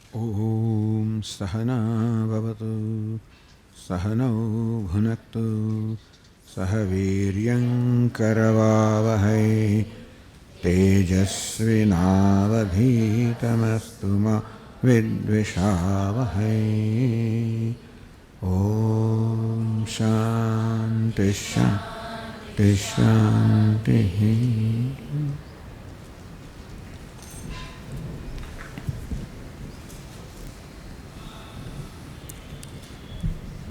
ॐ सहना भवतु सहनौ भुनक्तु सह वीर्यं करवावहै तेजस्विनावधीतमस्तु मा विद्विषावहै। ॐ शान्ति शान्ति शान्तिः।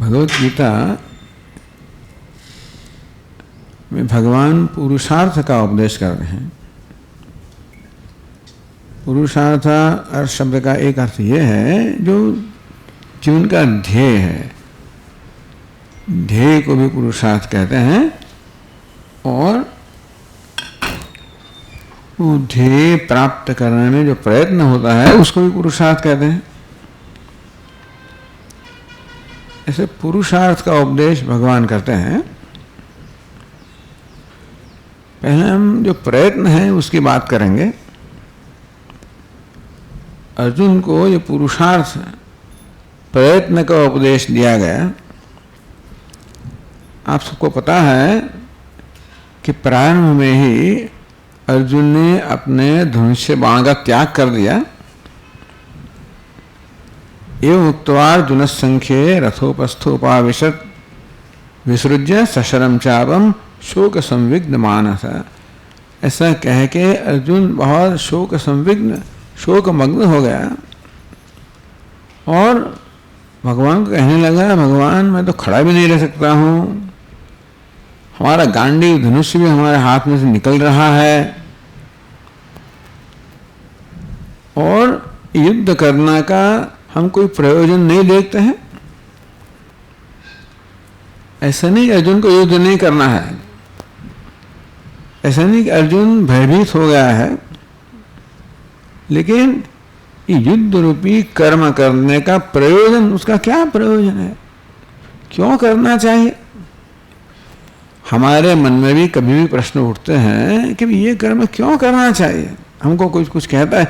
भगवत गीता में भगवान पुरुषार्थ का उपदेश कर रहे हैं। पुरुषार्थ अर्थ शब्द का एक अर्थ यह है जो जीवन का ध्येय है, ध्येय को भी पुरुषार्थ कहते हैं, और वो ध्येय प्राप्त करने में जो प्रयत्न होता है उसको भी पुरुषार्थ कहते हैं। ऐसे पुरुषार्थ का उपदेश भगवान करते हैं। पहले हम जो प्रयत्न है उसकी बात करेंगे। अर्जुन को ये पुरुषार्थ प्रयत्न का उपदेश दिया गया। आप सबको पता है कि प्रारंभ में ही अर्जुन ने अपने धनुष्य बाण का त्याग कर दिया। एवं उक्त्वा संख्ये रथोपस्थोपाविशत् विसृज्य सशरम चापम शोक संविग्न मानस। ऐसा कह के अर्जुन बहुत शोक संविग्न शोक मग्न हो गया और भगवान को कहने लगा, भगवान मैं तो खड़ा भी नहीं रह सकता हूँ, हमारा गांडीव धनुष भी हमारे हाथ में से निकल रहा है और युद्ध करने का हम कोई प्रयोजन नहीं देखते हैं। ऐसा नहीं अर्जुन को युद्ध नहीं करना है, ऐसा नहीं कि अर्जुन भयभीत हो गया है, लेकिन युद्ध रूपी कर्म करने का प्रयोजन, उसका क्या प्रयोजन है, क्यों करना चाहिए। हमारे मन में भी कभी भी प्रश्न उठते हैं कि ये कर्म क्यों करना चाहिए। हमको कुछ कहता है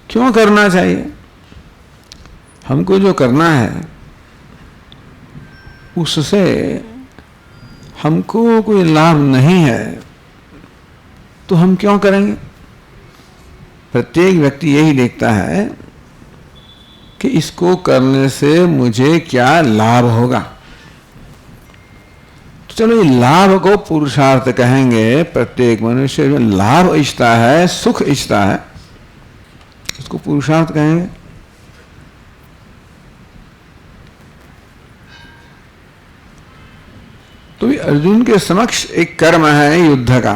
क्यों करना चाहिए। हमको जो करना है उससे हमको कोई लाभ नहीं है तो हम क्यों करेंगे। प्रत्येक व्यक्ति यही देखता है कि इसको करने से मुझे क्या लाभ होगा। तो चलो ये लाभ को पुरुषार्थ कहेंगे। प्रत्येक मनुष्य जो लाभ इच्छता है, सुख इच्छता है, उसको पुरुषार्थ कहेंगे। तो अर्जुन के समक्ष एक कर्म है युद्ध का।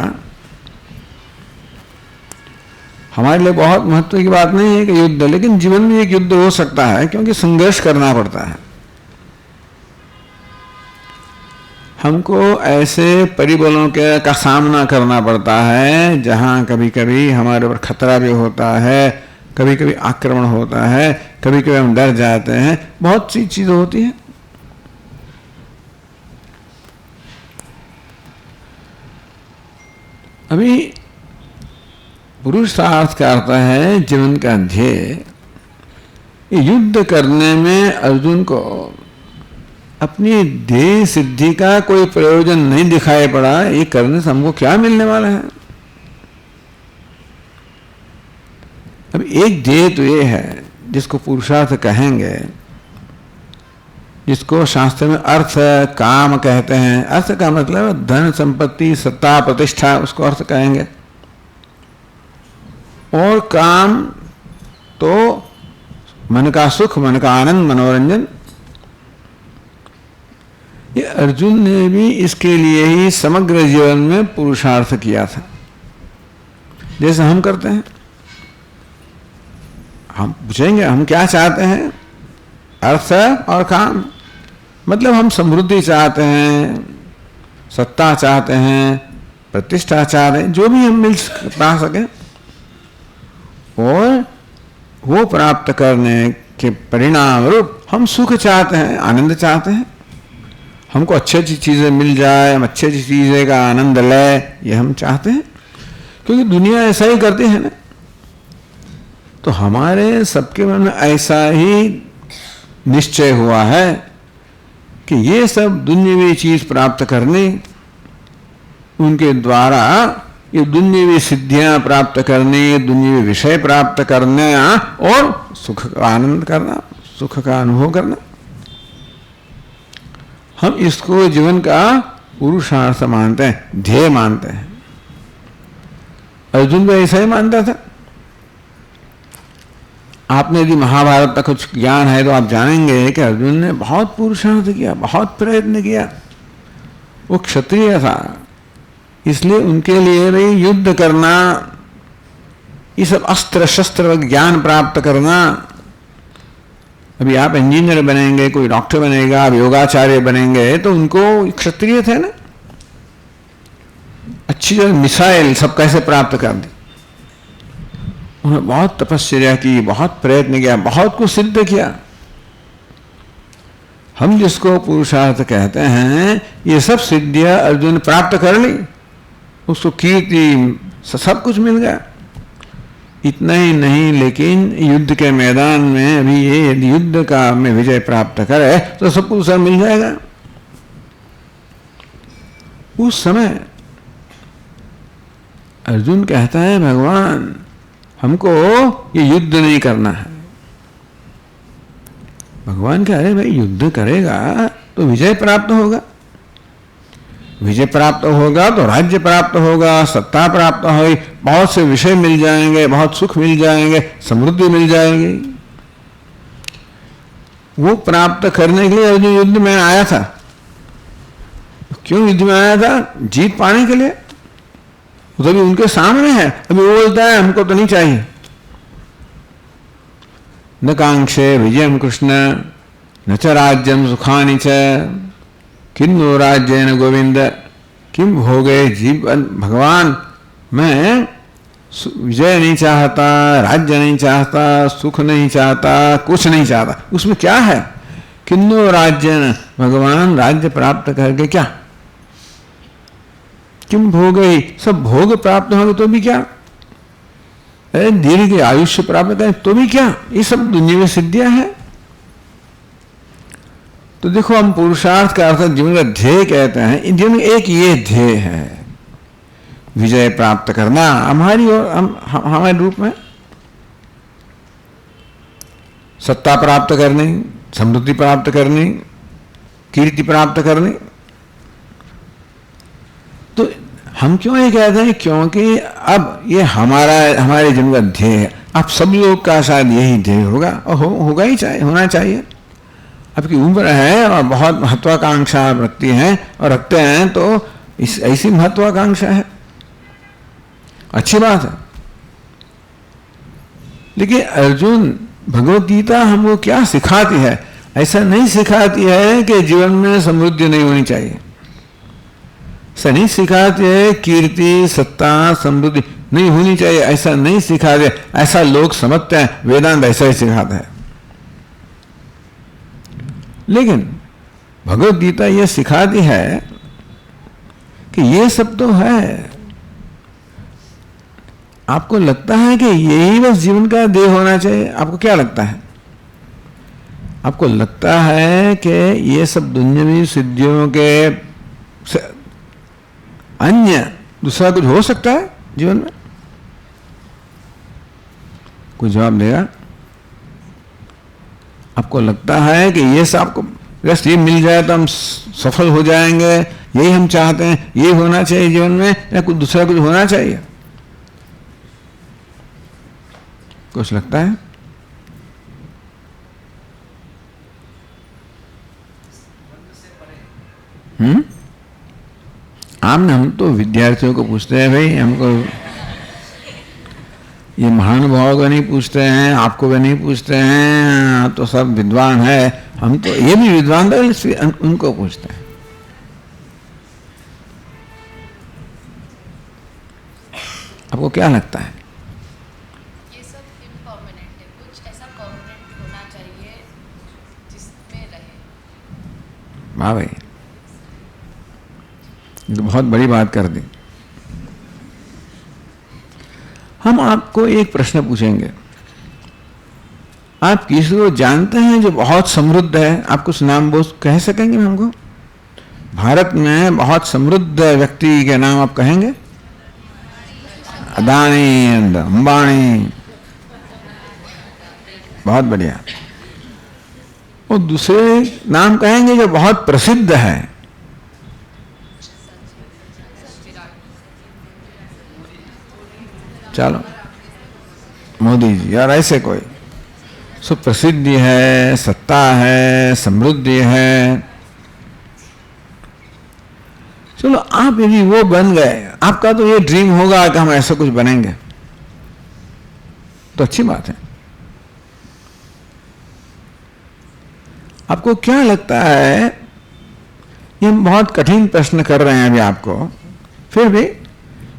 हमारे लिए बहुत महत्व की बात नहीं है कि युद्ध, लेकिन जीवन में एक युद्ध हो सकता है क्योंकि संघर्ष करना पड़ता है। हमको ऐसे परिबलों का सामना करना पड़ता है जहां कभी कभी हमारे ऊपर खतरा भी होता है, कभी कभी आक्रमण होता है, कभी कभी हम डर जाते हैं, बहुत सी चीजें होती हैं। अभी पुरुषार्थ का अर्थ है जीवन का ध्येय। युद्ध करने में अर्जुन को अपनी ध्येय सिद्धि का कोई प्रयोजन नहीं दिखाई पड़ा। ये करने से हमको क्या मिलने वाला है। अब एक ध्येय तो ये है जिसको पुरुषार्थ कहेंगे, जिसको शास्त्र में अर्थ काम कहते हैं। अर्थ का मतलब धन संपत्ति सत्ता प्रतिष्ठा, उसको अर्थ कहेंगे। और काम तो मन का सुख, मन का आनंद, मनोरंजन। ये अर्जुन ने भी इसके लिए ही समग्र जीवन में पुरुषार्थ किया था, जैसे हम करते हैं। हम पूछेंगे हम क्या चाहते हैं, अर्थ और काम। मतलब हम समृद्धि चाहते हैं, सत्ता चाहते हैं, प्रतिष्ठा चाहते हैं, जो भी हम मिल पा सके, और वो प्राप्त करने के परिणाम रूप हम सुख चाहते हैं, आनंद चाहते हैं। हमको अच्छी अच्छी चीजें मिल जाए, हम अच्छी अच्छी चीजें का आनंद ले, ये हम चाहते हैं, क्योंकि दुनिया ऐसा ही करती है ना। तो हमारे सबके मन में ऐसा ही निश्चय हुआ है कि ये सब दुनियावी चीज प्राप्त करने, उनके द्वारा ये दुनियावी सिद्धियां प्राप्त करने, दुनियावी विषय प्राप्त करने और सुख का आनंद करना, सुख का अनुभव करना, हम इसको जीवन का पुरुषार्थ मानते हैं, ध्येय मानते हैं। अर्जुन भी ऐसा ही मानता था। आपने यदि महाभारत का कुछ ज्ञान है तो आप जानेंगे कि अर्जुन ने बहुत पुरुषार्थ किया, बहुत प्रयत्न किया। वो क्षत्रिय था, इसलिए उनके लिए भी युद्ध करना, ये सब अस्त्र शस्त्र ज्ञान प्राप्त करना। अभी आप इंजीनियर बनेंगे, कोई डॉक्टर बनेगा, आप योगाचार्य बनेंगे, तो उनको क्षत्रिय थे ना, अच्छी जो मिसाइल सब कैसे प्राप्त कर दी। उन्होंने बहुत तपस्या की, बहुत प्रयत्न किया, बहुत कुछ सिद्ध किया। हम जिसको पुरुषार्थ कहते हैं, ये सब सिद्धियां अर्जुन प्राप्त कर ली, उसको कीर्ति सब कुछ मिल गया। इतना ही नहीं, लेकिन युद्ध के मैदान में अभी ये यदि युद्ध का में विजय प्राप्त करे तो सब कुछ सब मिल जाएगा। उस समय अर्जुन कहता है, भगवान हमको ये युद्ध नहीं करना है। भगवान कह रहे, भाई युद्ध करेगा तो विजय प्राप्त होगा, विजय प्राप्त होगा तो राज्य प्राप्त होगा, सत्ता प्राप्त होगी, बहुत से विषय मिल जाएंगे, बहुत सुख मिल जाएंगे, समृद्धि मिल जाएगी। वो प्राप्त करने के लिए अर्जुन युद्ध में आया था। क्यों युद्ध में आया था? जीत पाने के लिए। तो अभी उनके सामने है, अभी वो बोलता है हमको तो नहीं चाहिए। न कांक्षे विजयम कृष्ण न च राज्यम सुखानि च किन्नो राज्येन गोविंद किम भोगे जीवन। भगवान मैं विजय नहीं चाहता, राज्य नहीं चाहता, सुख नहीं चाहता, कुछ नहीं चाहता। उसमें क्या है? किन्नो राज्येन, भगवान राज्य प्राप्त करके क्या, किम भोगे, सब भोग प्राप्त होंगे तो भी क्या, दीर्घ आयुष्य प्राप्त करें तो भी क्या, ये सब दुनियावी सिद्धियां हैं। तो देखो, हम पुरुषार्थ का अर्थ जीवन का ध्येय कहते हैं। जीवन में एक ये ध्येय है, विजय प्राप्त करना हमारी और हमारे रूप में, सत्ता प्राप्त करनी, समृद्धि प्राप्त करनी, कीर्ति प्राप्त करनी। तो हम क्यों ये कहते हैं? क्योंकि अब ये हमारे जीवन का ध्येय है। अब सब लोग का शायद यही ध्येय होगा और होगा ही चाहिए, होना चाहिए। आपकी उम्र है और बहुत महत्वाकांक्षा रखती हैं और रखते हैं, तो इस ऐसी महत्वाकांक्षा है, अच्छी बात है। लेकिन अर्जुन, भगवत गीता हमको क्या सिखाती है? ऐसा नहीं सिखाती है कि जीवन में समृद्धि नहीं होनी चाहिए, ऐसा नहीं सिखाती है कीर्ति सत्ता समृद्धि नहीं होनी चाहिए, ऐसा नहीं सिखाते। ऐसा लोग समझते हैं, वेदांत ऐसा ही सिखाता है। लेकिन भगवत गीता ये सिखाती है कि ये सब तो है। आपको लगता है कि यही बस जीवन का ध्येय होना चाहिए? आपको क्या लगता है? आपको लगता है कि ये सब दुनियावी सिद्धियों के अन्य दूसरा कुछ हो सकता है जीवन में? कोई जवाब देगा? आपको लगता है कि ये सब आपको बस ये मिल जाए तो हम सफल हो जाएंगे, यही हम चाहते हैं, ये होना चाहिए जीवन में, या कुछ दूसरा कुछ होना चाहिए? कुछ लगता है? हम तो विद्यार्थियों को पूछते हैं, भाई हमको ये महानुभाव को नहीं पूछते हैं, आपको भी नहीं पूछते हैं, तो सब विद्वान है, हम तो ये भी विद्वान है, इसलिए उनको पूछते हैं। आपको क्या लगता है? ये सब इम्पर्मानेंट है, कुछ ऐसा परमानेंट होना चाहिए जिसमें रहे। वाह भाई, ये तो बहुत बड़ी बात कर दी। हम आपको एक प्रश्न पूछेंगे, आप किसी को जानते हैं जो बहुत समृद्ध है? आप कुछ नाम बोल कह सकेंगे हमको? भारत में बहुत समृद्ध व्यक्ति के नाम आप कहेंगे? अदानी, अंबानी, बहुत बढ़िया। और दूसरे नाम कहेंगे जो बहुत प्रसिद्ध है? चलो, मोदी जी, और ऐसे कोई सो प्रसिद्धि है, सत्ता है, समृद्धि है। चलो, आप यदि वो बन गए, आपका तो ये ड्रीम होगा कि हम ऐसा कुछ बनेंगे, तो अच्छी बात है। आपको क्या लगता है? ये हम बहुत कठिन प्रश्न कर रहे हैं अभी आपको, फिर भी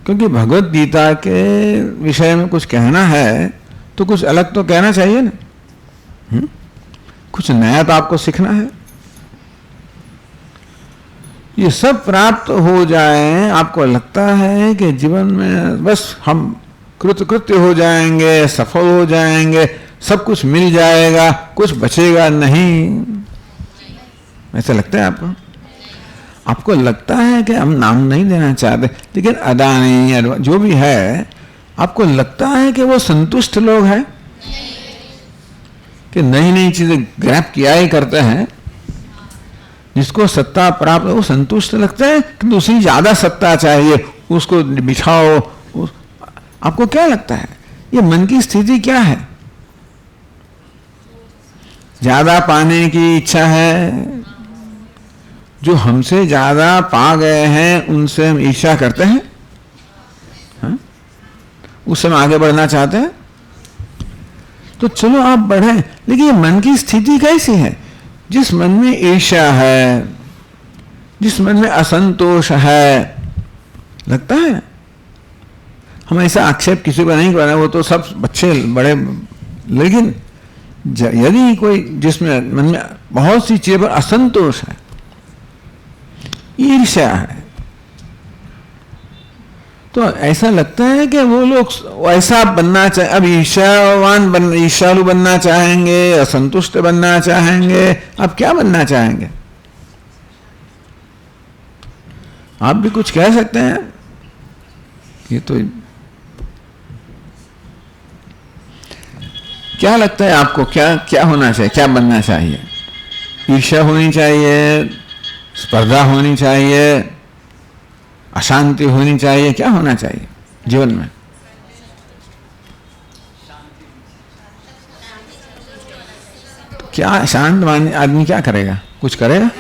क्योंकि भगवत गीता के विषय में कुछ कहना है तो कुछ अलग तो कहना चाहिए ना। कुछ नया तो आपको सीखना है। ये सब प्राप्त हो जाए, आपको लगता है कि जीवन में बस हम कृतकृत्य हो जाएंगे, सफल हो जाएंगे, सब कुछ मिल जाएगा, कुछ बचेगा नहीं, ऐसा लगता है आपको? आपको लगता है कि हम नाम नहीं देना चाहते, लेकिन अदानी जो भी है, आपको लगता है कि वो संतुष्ट लोग हैं कि नई नई चीजें ग्रैब किया ही करते हैं? जिसको सत्ता प्राप्त हो संतुष्ट लगता है कि दूसरी ज्यादा सत्ता चाहिए, उसको बिठाओ। आपको क्या लगता है ये मन की स्थिति क्या है? ज्यादा पाने की इच्छा है? जो हमसे ज्यादा पा गए हैं उनसे हम ईर्ष्या करते हैं, हाँ? उससे हम आगे बढ़ना चाहते हैं? तो चलो आप बढ़े, लेकिन ये मन की स्थिति कैसी है? जिस मन में ईर्ष्या है, जिस मन में असंतोष है, लगता है हम ऐसा आक्षेप किसी को नहीं कर रहे, वो तो सब बच्चे बड़े, लेकिन यदि कोई जिसमें मन में बहुत सी चीजों पर असंतोष है, ईर्ष्या है, तो ऐसा लगता है कि वो लोग ऐसा बनना चाहे, अब ईर्ष्यालु बनना चाहेंगे, असंतुष्ट बनना चाहेंगे, अब क्या बनना चाहेंगे? आप भी कुछ कह सकते हैं? ये तो क्या लगता है आपको, क्या क्या होना चाहिए, क्या बनना चाहिए? ईर्ष्या होनी चाहिए, स्पर्धा होनी चाहिए, अशांति होनी चाहिए, क्या होना चाहिए जीवन में? क्या शांत आदमी क्या करेगा? कुछ करेगा?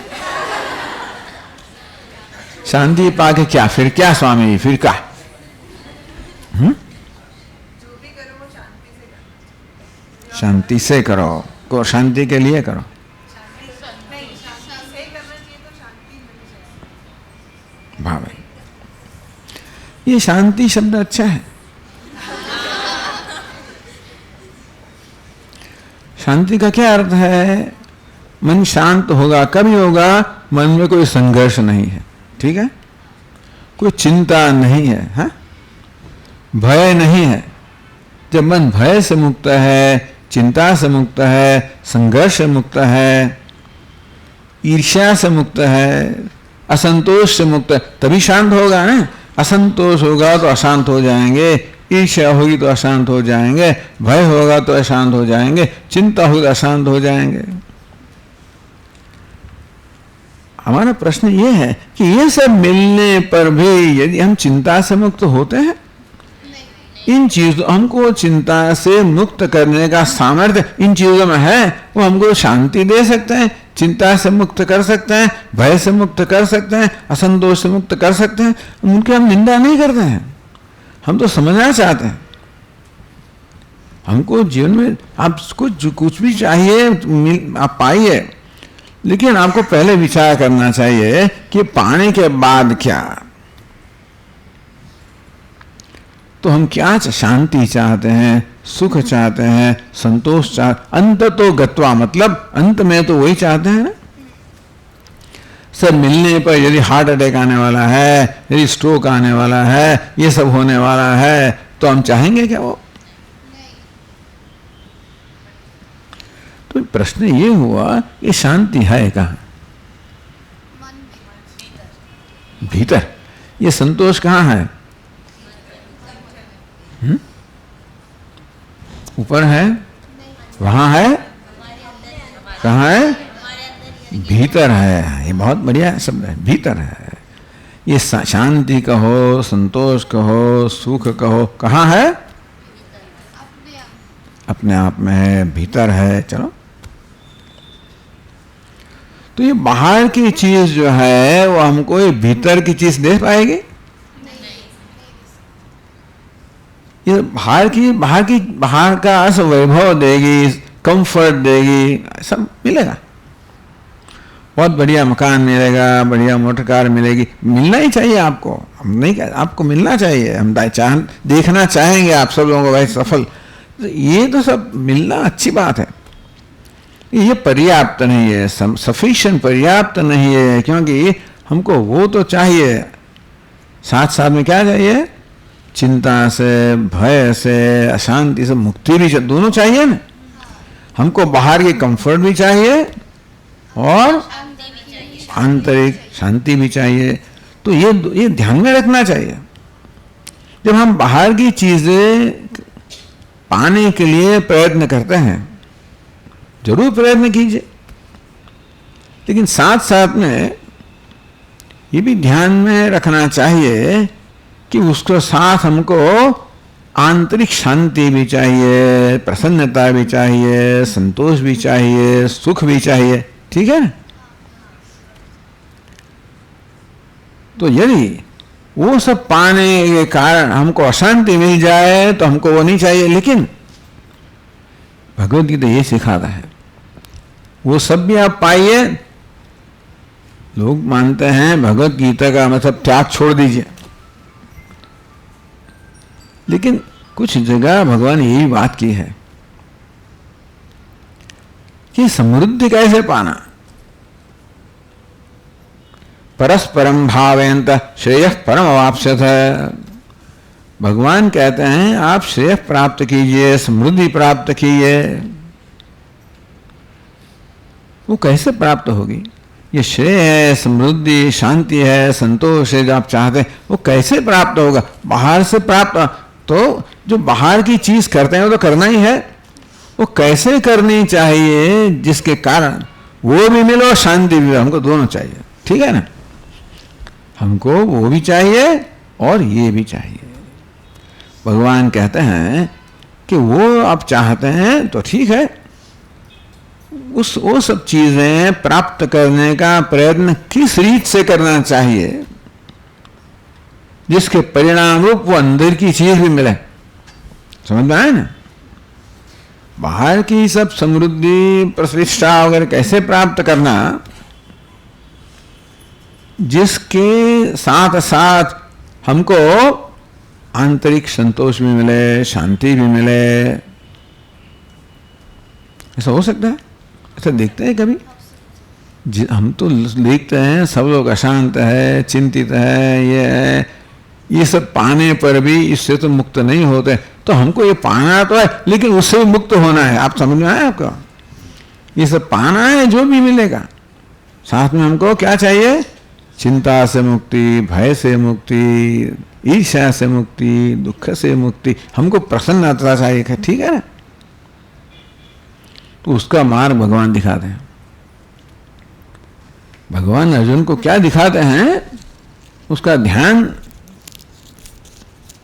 शांति पाके क्या, फिर क्या स्वामी जी, फिर क्या? शांति से करो, को शांति के लिए करो। वाह भाई, ये शांति शब्द अच्छा है। शांति का क्या अर्थ है? मन शांत होगा, कभी होगा मन में कोई संघर्ष नहीं है, ठीक है, कोई चिंता नहीं है, हा? भय नहीं है। जब मन भय से मुक्त है, चिंता से मुक्त है, संघर्ष से मुक्त है, ईर्ष्या से मुक्त है, असंतोष से मुक्त है, तभी शांत होगा ना। असंतोष होगा तो अशांत हो जाएंगे, ईर्ष्या होगी तो अशांत हो जाएंगे, भय होगा तो अशांत हो जाएंगे, चिंता होगी तो अशांत हो जाएंगे। हमारा प्रश्न ये है कि ये सब मिलने पर भी यदि हम चिंता से मुक्त होते हैं, इन चीजों, हमको चिंता से मुक्त करने का सामर्थ्य इन चीजों में है, वो हमको शांति दे सकते हैं, चिंता से मुक्त कर सकते हैं, भय से मुक्त कर सकते हैं, असंतोष से मुक्त कर सकते हैं। उनकी हम निंदा नहीं करते हैं, हम तो समझना चाहते हैं। हमको जीवन में आपको कुछ भी चाहिए आप पाइए, लेकिन आपको पहले विचार करना चाहिए कि पाने के बाद क्या। तो हम क्या शांति चाहते हैं, सुख चाहते हैं, संतोष चाहते, अंत तो गत्वा, मतलब अंत में तो वही चाहते हैं ना। सब मिलने पर यदि हार्ट अटैक आने वाला है, यदि स्ट्रोक आने वाला है, ये सब होने वाला है, तो हम चाहेंगे क्या वो? तो प्रश्न ये हुआ कि शांति है कहाँ? मन में भीतर। ये संतोष कहाँ है? ऊपर है? वहाँ है? कहाँ है? भीतर है। ये बहुत बढ़िया शब्द है, भीतर है। ये शांति कहो, संतोष कहो, सुख कहो, कहाँ है? अपने आप अपने आप में है, भीतर है। चलो, तो ये बाहर की चीज जो है वो हमको ये भीतर की चीज दे पाएगी? ये बाहर का अस वैभव देगी, कंफर्ट देगी, सब मिलेगा। बहुत बढ़िया मकान मिलेगा, बढ़िया मोटर कार मिलेगी, मिलना ही चाहिए आपको। हम नहीं कह, आपको मिलना चाहिए, हम देखना चाहेंगे आप सब लोगों को भाई सफल। तो ये तो सब मिलना अच्छी बात है, ये पर्याप्त नहीं है, सफिशिएंट पर्याप्त नहीं है, क्योंकि हमको वो तो चाहिए, साथ साथ में क्या चाहिए? चिंता से, भय से, अशांति से मुक्ति भी दोनों चाहिए ना। हमको बाहर की कंफर्ट भी चाहिए और आंतरिक शांति भी चाहिए। तो ये ध्यान में रखना चाहिए। जब हम बाहर की चीजें पाने के लिए प्रयत्न करते हैं, जरूर प्रयत्न कीजिए, लेकिन साथ साथ में ये भी ध्यान में रखना चाहिए कि उसके साथ हमको आंतरिक शांति भी चाहिए, प्रसन्नता भी चाहिए, संतोष भी चाहिए, सुख भी चाहिए। ठीक है? तो यदि वो सब पाने के कारण हमको अशांति मिल जाए तो हमको वो नहीं चाहिए। लेकिन भगवद गीता ये सिखाता है, वो सब भी आप पाइए। लोग मानते हैं भगवद गीता का मतलब त्याग छोड़ दीजिए, लेकिन कुछ जगह भगवान यही बात की है कि समृद्धि कैसे पाना। परस्परम भावयन्त श्रेयः परम अवाप्स्यथ। भगवान कहते हैं आप श्रेय प्राप्त कीजिए, समृद्धि प्राप्त कीजिए। वो कैसे प्राप्त होगी? ये श्रेय है, समृद्धि, शांति है, संतोष है जो आप चाहते हैं, वो कैसे प्राप्त होगा? बाहर से प्राप्त। तो जो बाहर की चीज करते हैं वो तो करना ही है, वो कैसे करनी चाहिए जिसके कारण वो भी मिले और शांति भी। हमको दोनों चाहिए। ठीक है ना? हमको वो भी चाहिए और ये भी चाहिए। भगवान कहते हैं कि वो आप चाहते हैं तो ठीक है, वो सब चीजें प्राप्त करने का प्रयत्न किस रीत से करना चाहिए जिसके परिणाम रूप वो अंदर की चीज भी मिले। समझ में आया ना? बाहर की सब समृद्धि, प्रतिष्ठा वगैरह कैसे प्राप्त करना जिसके साथ साथ हमको आंतरिक संतोष भी मिले, शांति भी मिले। ऐसा हो सकता है? ऐसा देखते हैं कभी? हम तो देखते हैं सब लोग अशांत है, चिंतित है, ये है, ये सब पाने पर भी इससे तो मुक्त नहीं होते। तो हमको ये पाना तो है, लेकिन उससे भी मुक्त होना है। आप समझ में आया आपको? ये सब पाना है, जो भी मिलेगा, साथ में हमको क्या चाहिए? चिंता से मुक्ति, भय से मुक्ति, ईर्ष्या से मुक्ति, दुख से मुक्ति। हमको प्रसन्नता चाहिए। ठीक है ना? तो उसका मार्ग भगवान दिखाते हैं। भगवान अर्जुन को क्या दिखाते हैं? उसका ध्यान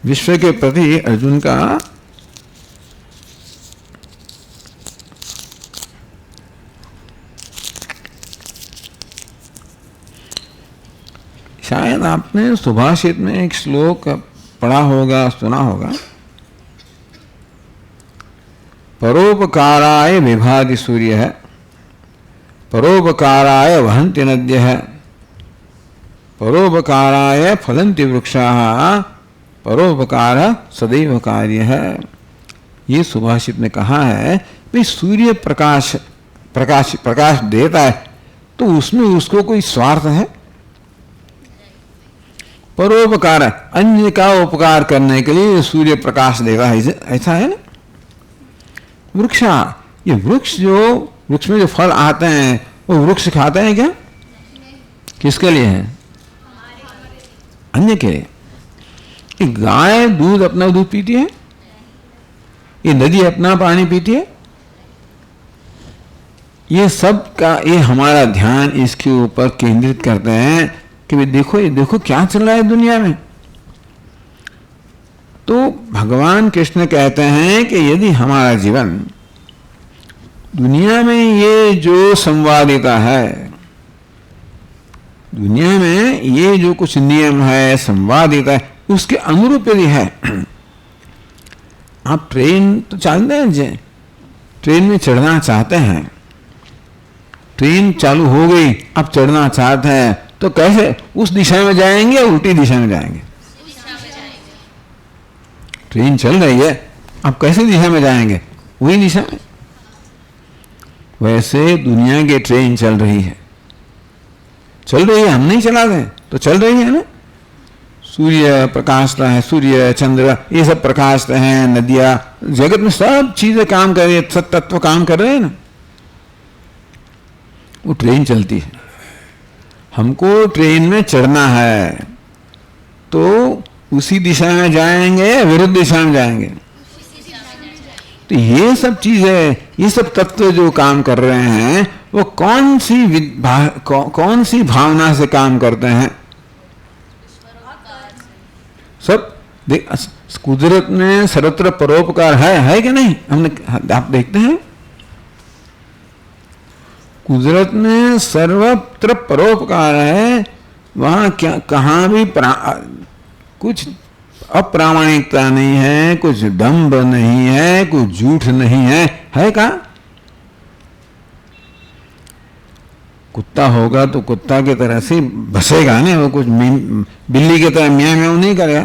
विश्व के प्रति अर्जुन का शायद आपने सुभाषित में एक श्लोक पढ़ा होगा, सुना होगा। परोपकाराय विभाति सूर्यः, परोपकाराय वहन्ति नद्यः, परोपकाराय फलन्ति वृक्षाः, परोपकार सदैव कार्यः। ये सुभाषित ने कहा है भाई सूर्य प्रकाश देता है तो उसमें उसको कोई स्वार्थ है? परोपकार, अन्य का उपकार करने के लिए सूर्य प्रकाश देगा, ऐसा है ना? वृक्षा, ये वृक्ष जो वृक्ष में जो फल आते हैं वो वृक्ष खाते हैं क्या? किसके लिए है? अन्य के लिए। ये गाय दूध अपना दूध पीती है? ये नदी अपना पानी पीती है? ये सब का ये हमारा ध्यान इसके ऊपर केंद्रित करते हैं कि भाई देखो, ये देखो क्या चल रहा है दुनिया में। तो भगवान कृष्ण कहते हैं कि यदि हमारा जीवन दुनिया में ये जो संवादिता है, दुनिया में ये जो कुछ नियम है, संवादिता है, उसके अनुरूप यदि है। आप ट्रेन तो चलते हैं, ट्रेन में चढ़ना चाहते हैं, ट्रेन चालू हो गई, अब चढ़ना चाहते हैं, तो कैसे उस दिशा में जाएंगे या उल्टी दिशा में जाएंगे? ट्रेन चल रही है, अब कैसे दिशा में जाएंगे? वही दिशा में। वैसे दुनिया की ट्रेन चल रही है, चल रही है, हम नहीं चला रहे तो चल रही है ना। सूर्य प्रकाशता है, सूर्य चंद्र ये सब प्रकाशते हैं, नदियां, जगत में सब चीजें काम कर रही है, सब तत्व काम कर रहे हैं ना। वो ट्रेन चलती है, हमको ट्रेन में चढ़ना है, तो उसी दिशा में जाएंगे या विरुद्ध दिशा में जाएंगे? तो ये सब चीजें, ये सब तत्व जो काम कर रहे हैं वो कौन सी भावना से काम करते हैं? सब देख, कुदरत में सर्वत्र परोपकार है कि नहीं? हमने आप देखते हैं कुदरत में सर्वत्र परोपकार है। वहां क्या कहां भी कुछ अप्रामाणिकता नहीं है, कुछ दंभ नहीं है, कुछ झूठ नहीं है का? कुत्ता होगा तो कुत्ता की तरह से बसेगा ना, वो कुछ बिल्ली की तरह म्याऊं म्याऊं नहीं करेगा।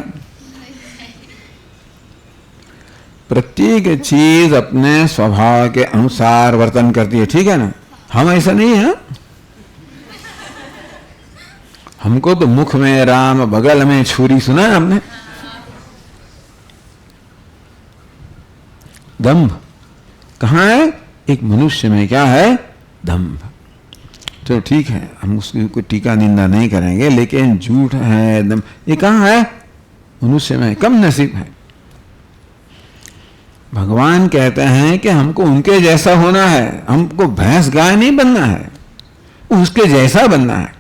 प्रत्येक चीज अपने स्वभाव के अनुसार वर्तन करती है, ठीक है ना। हम ऐसा नहीं है। हमको तो मुख में राम बगल में छुरी सुना है हमने। दंभ कहाँ है? एक मनुष्य में क्या है? दंभ। चलो ठीक है, हम उसकी कोई टीका निंदा नहीं करेंगे, लेकिन झूठ है, दंभ, ये कहाँ है? मनुष्य में। कम नसीब है। भगवान कहते हैं कि हमको उनके जैसा होना है, हमको भैंस गाय नहीं बनना है, उसके जैसा बनना है।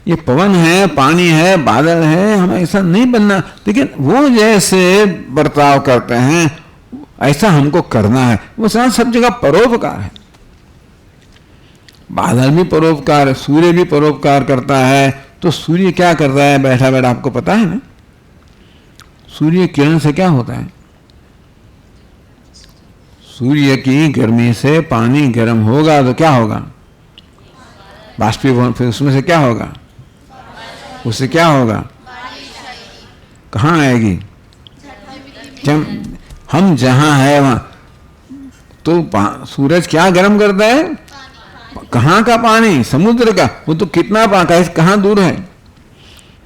ये पवन है, पानी है, बादल है, हमें ऐसा नहीं बनना, लेकिन वो जैसे बर्ताव करते हैं ऐसा हमको करना है। वो सब जगह परोपकार है। बादल भी परोपकार, सूर्य भी परोपकार करता है। तो सूर्य क्या करता है बैठा बैठा, आपको पता है ना? सूर्य किरण से क्या होता है? सूर्य की गर्मी से पानी गर्म होगा तो क्या होगा? बाष्पीभवन। फिर उसमें से क्या होगा? उससे क्या होगा? कहाँ आएगी? हम जहां है वहां तो सूरज क्या गर्म करता है? कहाँ का पानी? समुद्र का। वो तो कितना कहाँ दूर है?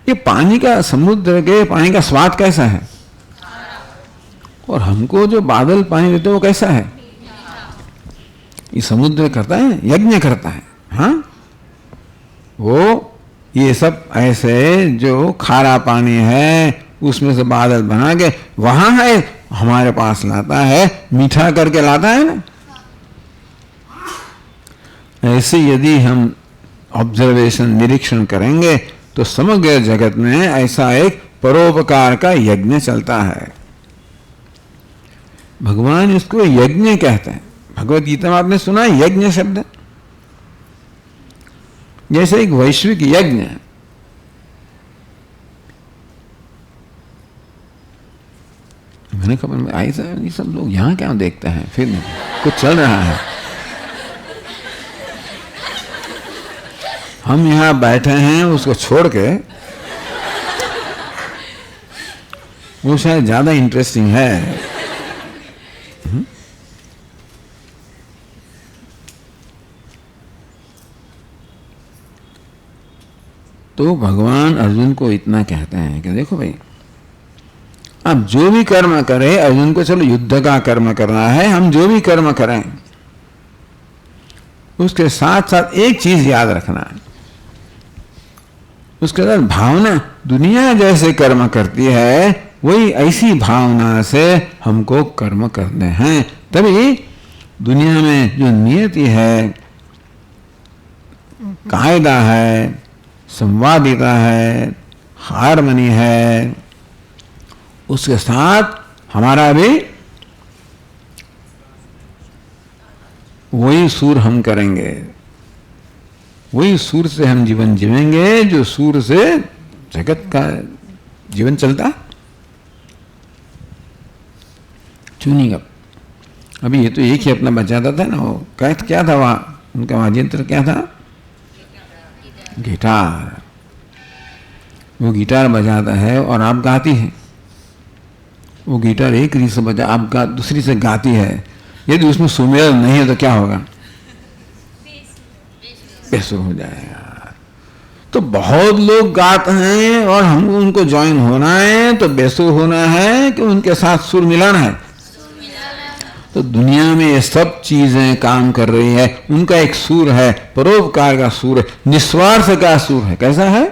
ये पानी का, समुद्र के पानी का स्वाद कैसा है? और हमको जो बादल पानी देते हैं वो कैसा है? ये समुद्र करता है, यज्ञ करता है। हाँ, वो ये सब ऐसे जो खारा पानी है उसमें से बादल बना के वहां है हमारे पास लाता है, मीठा करके लाता है ना। ऐसे यदि हम ऑब्जर्वेशन, निरीक्षण करेंगे तो समग्र जगत में ऐसा एक परोपकार का यज्ञ चलता है। भगवान इसको यज्ञ कहते हैं। भगवत गीता में आपने सुना है यज्ञ शब्द? जैसे एक वैश्विक यज्ञ। मैंने खबर में आई था, ये सब लोग यहाँ क्या देखते हैं? फिर कुछ चल रहा है। हम यहाँ बैठे हैं, उसको छोड़ के वो शायद ज्यादा इंटरेस्टिंग है। तो भगवान अर्जुन को इतना कहते हैं कि देखो भाई, आप जो भी कर्म करें, अर्जुन को चलो युद्ध का कर्म करना है, हम जो भी कर्म करें उसके साथ साथ एक चीज याद रखना है, उसके साथ भावना, दुनिया जैसे कर्म करती है वही ऐसी भावना से हमको कर्म करने हैं। तभी दुनिया में जो नियति है, कायदा है, संवादिता है, हारमनी है, उसके साथ हमारा भी वही सूर हम करेंगे, वही सूर से हम जीवन जीवेंगे जो सूर से जगत का जीवन चलता। चुनिंग अभी ये तो एक ही अपना बचाता था ना, वो क्या था वहां, उनका वाद्यंत्र क्या था? गिटार। वो गिटार बजाता है और आप गाती हैं। वो गिटार एक रीत से बजा, आप दूसरी से गाती है। यदि उसमें सुमेल नहीं है तो क्या होगा? बेसुर हो जाएगा। तो बहुत लोग गाते हैं और हमको उनको ज्वाइन होना है, तो बेसुर होना है कि उनके साथ सुर मिलाना है। तो दुनिया में ये सब चीजें काम कर रही है, उनका एक सूर है, परोपकार का सूर है, निस्वार्थ का सूर है। कैसा है?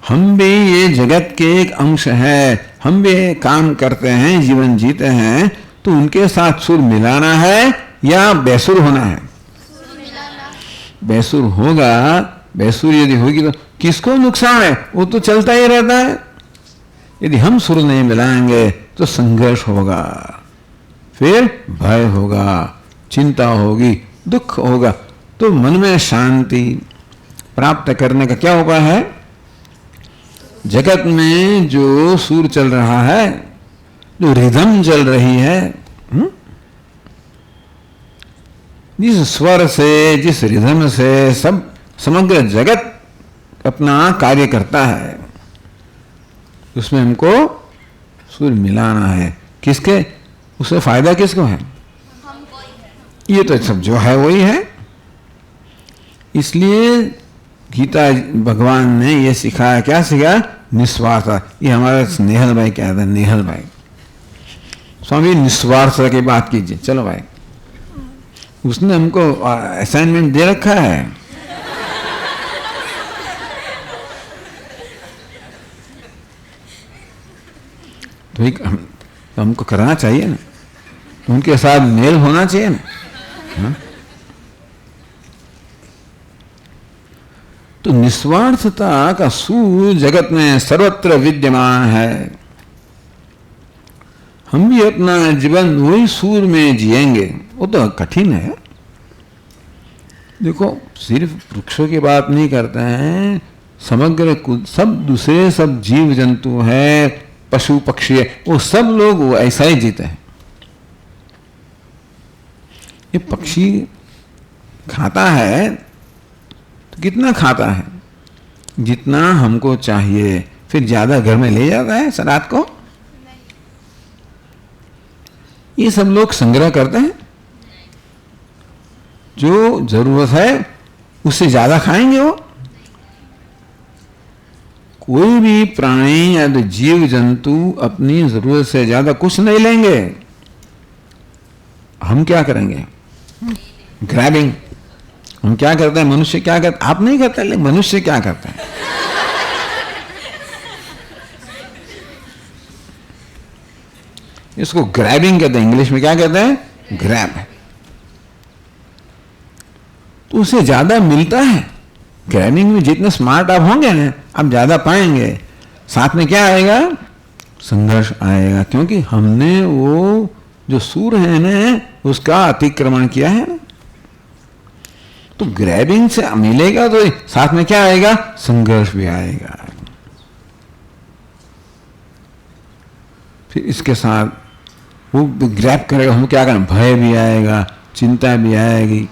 हम भी ये जगत के एक अंश है, हम भी काम करते हैं, जीवन जीते हैं, तो उनके साथ सुर मिलाना है या बेसुर होना है? बेसुर होगा। बेसुर यदि होगी तो किसको नुकसान है? वो तो चलता ही रहता है। यदि हम सुर नहीं मिलाएंगे तो संघर्ष होगा, फिर भय होगा, चिंता होगी, दुख होगा। तो मन में शांति प्राप्त करने का क्या उपाय है? जगत में जो सूर चल रहा है, जो रिदम चल रही है, जिस स्वर से, जिस रिदम से सब समग्र जगत अपना कार्य करता है, उसमें हमको सूर मिलाना है। किसके? उससे फायदा किसको है? ये तो सब जो है वही है। इसलिए गीता भगवान ने ये सिखाया। क्या सिखाया? निस्वार्थ। ये हमारे नेहल भाई क्या था? नेहल भाई, स्वामी निस्वार्थ की बात कीजिए। चलो भाई, उसने हमको असाइनमेंट दे रखा है। तो हमको करना चाहिए ना, उनके साथ मेल होना चाहिए ना। हाँ? तो निस्वार्थता का सूर जगत में सर्वत्र विद्यमान है। हम भी अपना जीवन वही सूर में जिएंगे। वो तो कठिन है। देखो, सिर्फ वृक्षों की बात नहीं करते हैं, समग्र सब दूसरे सब जीव जंतु है, पशु पक्षी है, वो सब लोग वो ऐसा ही जीते हैं। ये पक्षी खाता है तो कितना खाता है? जितना हमको चाहिए, फिर ज्यादा घर में ले जाता है रात को। ये सब लोग संग्रह करते हैं, जो जरूरत है उससे ज्यादा खाएंगे वो। कोई भी प्राणी या तो जीव जंतु अपनी जरूरत से ज्यादा कुछ नहीं लेंगे। हम क्या करेंगे? ग्रैबिंग। हम क्या करते हैं? मनुष्य क्या करता है? आप नहीं करते, लेकिन मनुष्य क्या करता है? इसको ग्रैबिंग कहते हैं। इंग्लिश में क्या कहते हैं? ग्रैब। तो उसे ज्यादा मिलता है। ग्रैबिंग में जितने स्मार्ट आप होंगे ना, आप ज्यादा पाएंगे। साथ में क्या आएगा? संघर्ष आएगा, क्योंकि हमने वो जो सूर है ना, उसका अतिक्रमण किया है ना। तो ग्रैबिंग से मिलेगा तो साथ में क्या आएगा? संघर्ष भी आएगा। फिर इसके साथ वो ग्रैब करेगा, हम क्या करें? भय भी आएगा, चिंता भी आएगी।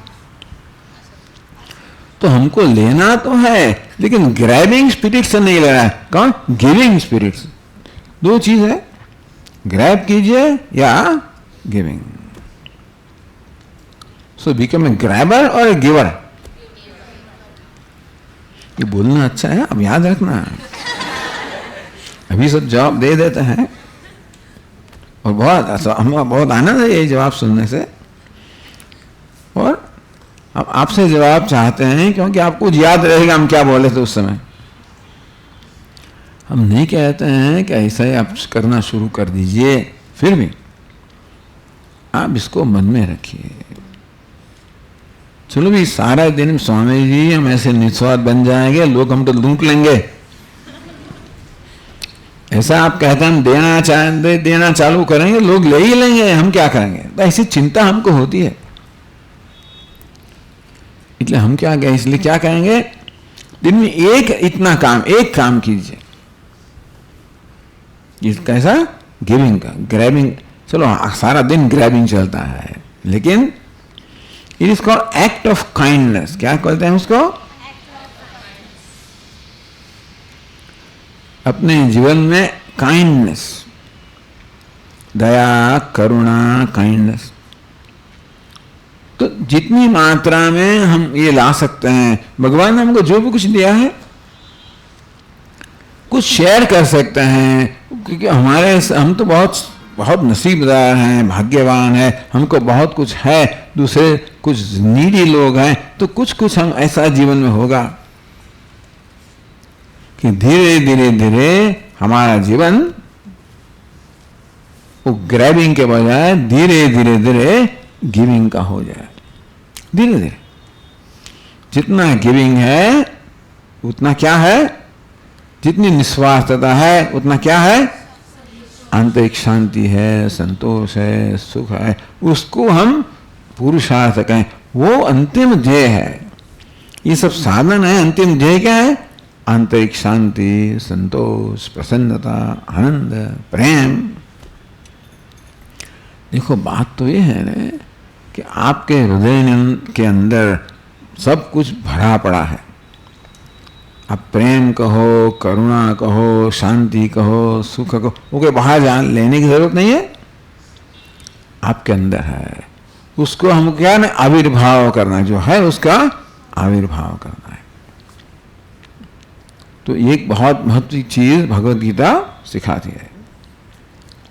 तो हमको लेना तो है, लेकिन ग्रैबिंग स्पिरिट से नहीं लेना है। कौन? Giving spirit. दो चीज है, ग्रैब कीजिए या giving. So become a grabber और ए गिवर। ये बोलना अच्छा है, अब याद रखना। अभी सब जवाब दे देते हैं और बहुत आनंद है ये जवाब सुनने से। और आपसे जवाब चाहते हैं क्योंकि आपको याद रहेगा हम क्या बोले थे उस समय। हम नहीं कहते हैं कि ऐसा ही आप करना शुरू कर दीजिए, फिर भी आप इसको मन में रखिए। चलो भी सारा दिन स्वामी जी हम ऐसे निस्वार्थ बन जाएंगे, लोग हम तो लूट लेंगे, ऐसा आप कहते हैं हम देना चालू करेंगे, लोग ले ही लेंगे, हम क्या करेंगे। तो ऐसी चिंता हमको होती है। इसलिए हम क्या कहें, इसलिए क्या कहेंगे, दिन में एक काम कीजिए। कैसा? गिविंग का, ग्रैबिंग। चलो सारा दिन ग्रैबिंग चलता है, लेकिन it is called act of kindness. क्या कहते हैं उसको? अपने जीवन में काइंडनेस, दया, करुणा, काइंडनेस, तो जितनी मात्रा में हम ये ला सकते हैं, भगवान ने हमको जो भी कुछ दिया है कुछ शेयर कर सकते हैं, क्योंकि हम तो बहुत नसीबदार हैं, भाग्यवान हैं, हमको बहुत कुछ है, दूसरे कुछ नीडी लोग हैं, तो कुछ हम ऐसा जीवन में होगा कि धीरे धीरे हमारा जीवन वो ग्रैबिंग के बजाय धीरे धीरे गिविंग का हो जाए। धीरे धीरे जितना गिविंग है उतना क्या है, जितनी निस्वार्थता है उतना क्या है, आंतरिक शांति है, संतोष है, सुख है। उसको हम पुरुषार्थ कहें, वो अंतिम ध्येय है। ये सब साधन है, अंतिम ध्येय क्या है? आंतरिक शांति, संतोष, प्रसन्नता, आनंद, प्रेम। देखो बात तो ये है ना कि आपके हृदय के अंदर सब कुछ भरा पड़ा है। आप प्रेम कहो, करुणा कहो, शांति कहो, सुख कहो, वो कोई बाहर लेने की जरूरत नहीं है, आपके अंदर है। उसको हम क्या ना आविर्भाव करना, जो है उसका आविर्भाव करना है। तो एक बहुत महत्वपूर्ण चीज भगवत गीता सिखाती है।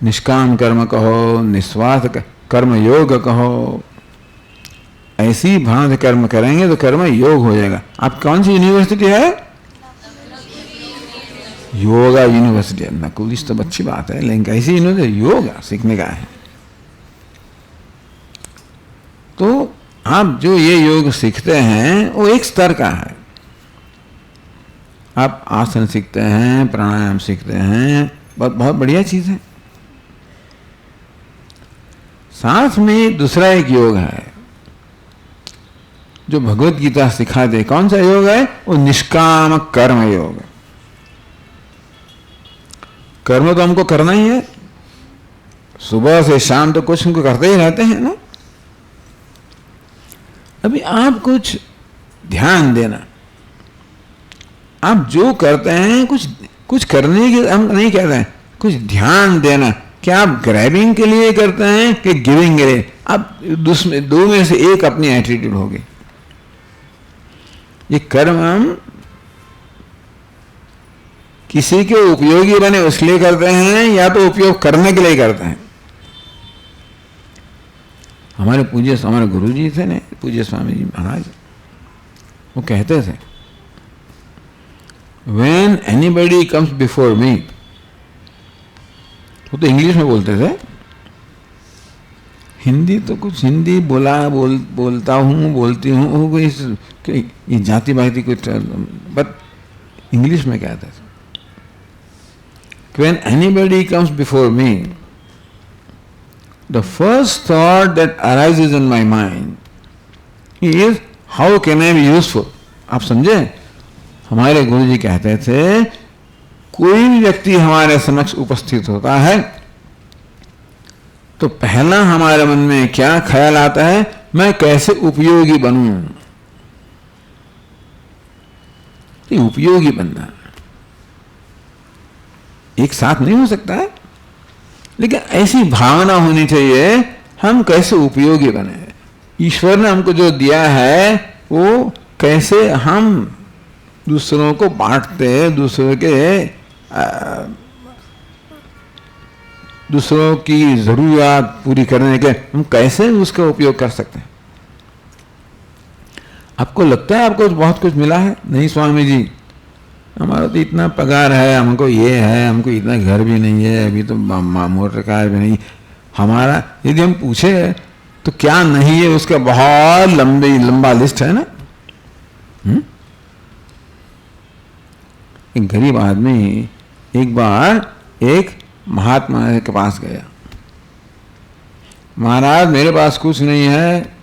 निष्काम कर्म कहो, निस्वार्थ कर्म योग कहो, ऐसी भांति कर्म करेंगे तो कर्म योग हो जाएगा। आप कौन सी यूनिवर्सिटी है? Yoga university. नकुलिस तो अच्छी बात है, लेकिन कैसी यूनिवर्सिटी? योगा सीखने का है। तो आप जो ये योग सीखते हैं वो एक स्तर का है। आप आसन सीखते हैं, प्राणायाम सीखते हैं, बहुत बढ़िया चीज है। साथ में दूसरा एक योग है जो भगवत गीता सिखा दे। कौन सा योग है? वो निष्काम कर्म योग। कर्म तो हमको करना ही है, सुबह से शाम तो कुछ हमको करते ही रहते हैं ना। अभी आप कुछ ध्यान देना, आप जो करते हैं कुछ करने की हम नहीं कहते हैं, कुछ ध्यान देना। क्या आप ग्रैबिंग के लिए करते हैं कि गिविंग के लिए? आप दो में से एक अपनी एटीट्यूड होगी। ये कर्म हम किसी के उपयोगी बने उसलिए करते हैं या तो उपयोग करने के लिए करते हैं। हमारे गुरु जी थे ना, पूज्य स्वामी जी महाराज, वो कहते थे, When anybody comes before me, वो तो इंग्लिश में बोलते थे, हिंदी तो कुछ हिंदी बोलता हूँ, बोलती हूँ, ये जाति बाती कुछ, बट इंग्लिश में कहते थे, When anybody comes before me, the first thought that arises in my mind is how can I be useful? आप समझे? हमारे गुरु जी कहते थे, कोई भी व्यक्ति हमारे समक्ष उपस्थित होता है तो पहला हमारे मन में क्या ख्याल आता है? मैं कैसे उपयोगी बनूं। ये उपयोगी बनना एक साथ नहीं हो सकता है, लेकिन ऐसी भावना होनी चाहिए, हम कैसे उपयोगी बने। ईश्वर ने हमको जो दिया है वो कैसे हम दूसरों को बांटते, दूसरों की जरूरत पूरी करने के हम कैसे उसका उपयोग कर सकते हैं। आपको लगता है आपको बहुत कुछ मिला है? नहीं स्वामी जी, हमारा तो इतना पगार है, हमको ये है, हमको इतना घर भी नहीं है, अभी तो मोटर कार भी नहीं। हमारा यदि हम पूछे तो क्या नहीं है, उसका बहुत लंबा लिस्ट है ना। एक गरीब आदमी एक बार एक महात्मा के पास गया, महाराज मेरे पास कुछ नहीं है।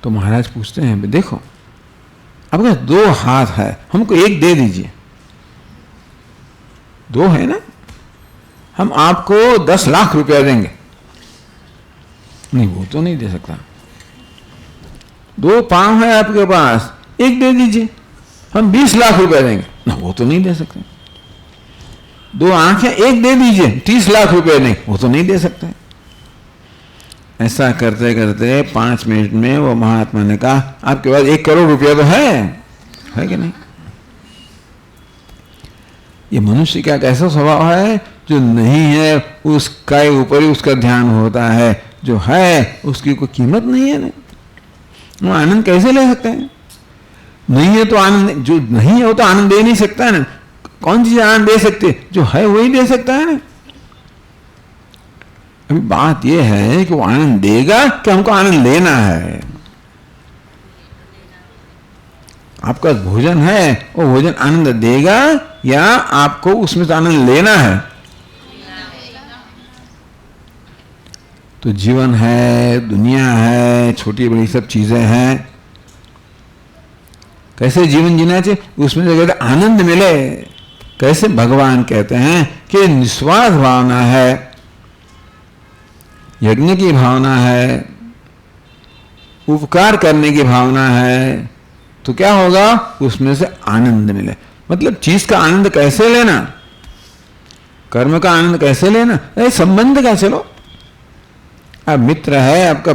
तो महाराज पूछते हैं, देखो आपके 2 हाथ है, हमको एक दे दीजिए। 2 है ना, हम आपको 10 लाख रुपया देंगे। नहीं, वो तो नहीं दे सकता। 2 पांव है आपके पास, एक दे दीजिए, हम 20 लाख रुपया देंगे। ना, वो तो नहीं दे सकते। 2 आंखें, एक दे दीजिए, 30 लाख रुपए नहीं, वो तो नहीं दे सकते। ऐसा करते करते 5 मिनट में वो महात्मा ने कहा, आपके पास 1 करोड़ रुपया तो है कि नहीं? ये मनुष्य का कैसा स्वभाव है, जो नहीं है उसका ऊपर ही उसका ध्यान होता है, जो है उसकी कोई कीमत नहीं है ना। वो आनंद कैसे ले सकते हैं? नहीं है तो आनंद, जो नहीं है वो तो आनंद दे नहीं सकता है ना। कौन चीज आनंद दे सकती है? जो है वही दे सकता है ना। अभी बात यह है कि वो आनंद देगा कि हमको आनंद लेना है। आपका भोजन है, वो भोजन आनंद देगा या आपको उसमें से आनंद लेना है? तो जीवन है, दुनिया है, छोटी बड़ी सब चीजें हैं। कैसे जीवन जीना चाहिए? उसमें अगर आनंद मिले, कैसे भगवान कहते हैं कि निस्वार्थ भावना है, यज्ञ की भावना है, उपकार करने की भावना है, तो क्या होगा? उसमें से आनंद मिले। मतलब चीज का आनंद कैसे लेना, कर्म का आनंद कैसे लेना? संबंध का, चलो अब मित्र है, आपका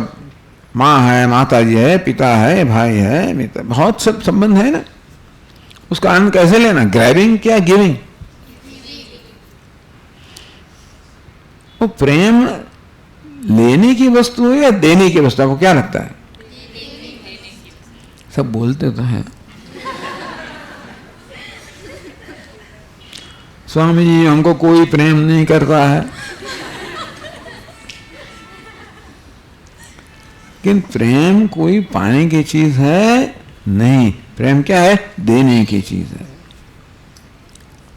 माँ है, माता जी है, पिता है, भाई है, मित्र, बहुत सब संबंध है ना। उसका आनंद कैसे लेना? ग्रैबिंग क्या गिविंग? वो प्रेम लेने की वस्तु है या देने की वस्तु? आपको क्या लगता है? सब बोलते तो हैं स्वामी जी हमको कोई प्रेम नहीं करता है। लेकिन प्रेम कोई पाने की चीज है नहीं। प्रेम क्या है? देने की चीज है।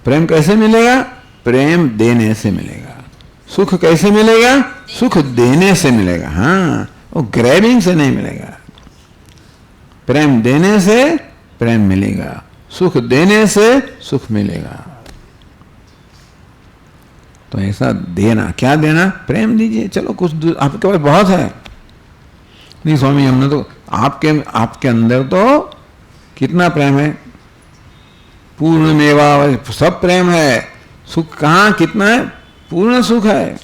प्रेम कैसे मिलेगा? प्रेम देने से मिलेगा। सुख कैसे मिलेगा? सुख देने से मिलेगा। हाँ, वो ग्रैबिंग से नहीं मिलेगा। प्रेम देने से प्रेम मिलेगा, सुख देने से सुख मिलेगा। तो ऐसा देना, क्या देना? प्रेम दीजिए। चलो कुछ आपके पास बहुत है। नहीं स्वामी हमने तो आपके अंदर तो कितना प्रेम है, पूर्ण मेवा, सब प्रेम है। सुख कहाँ कितना है? पूर्ण सुख है।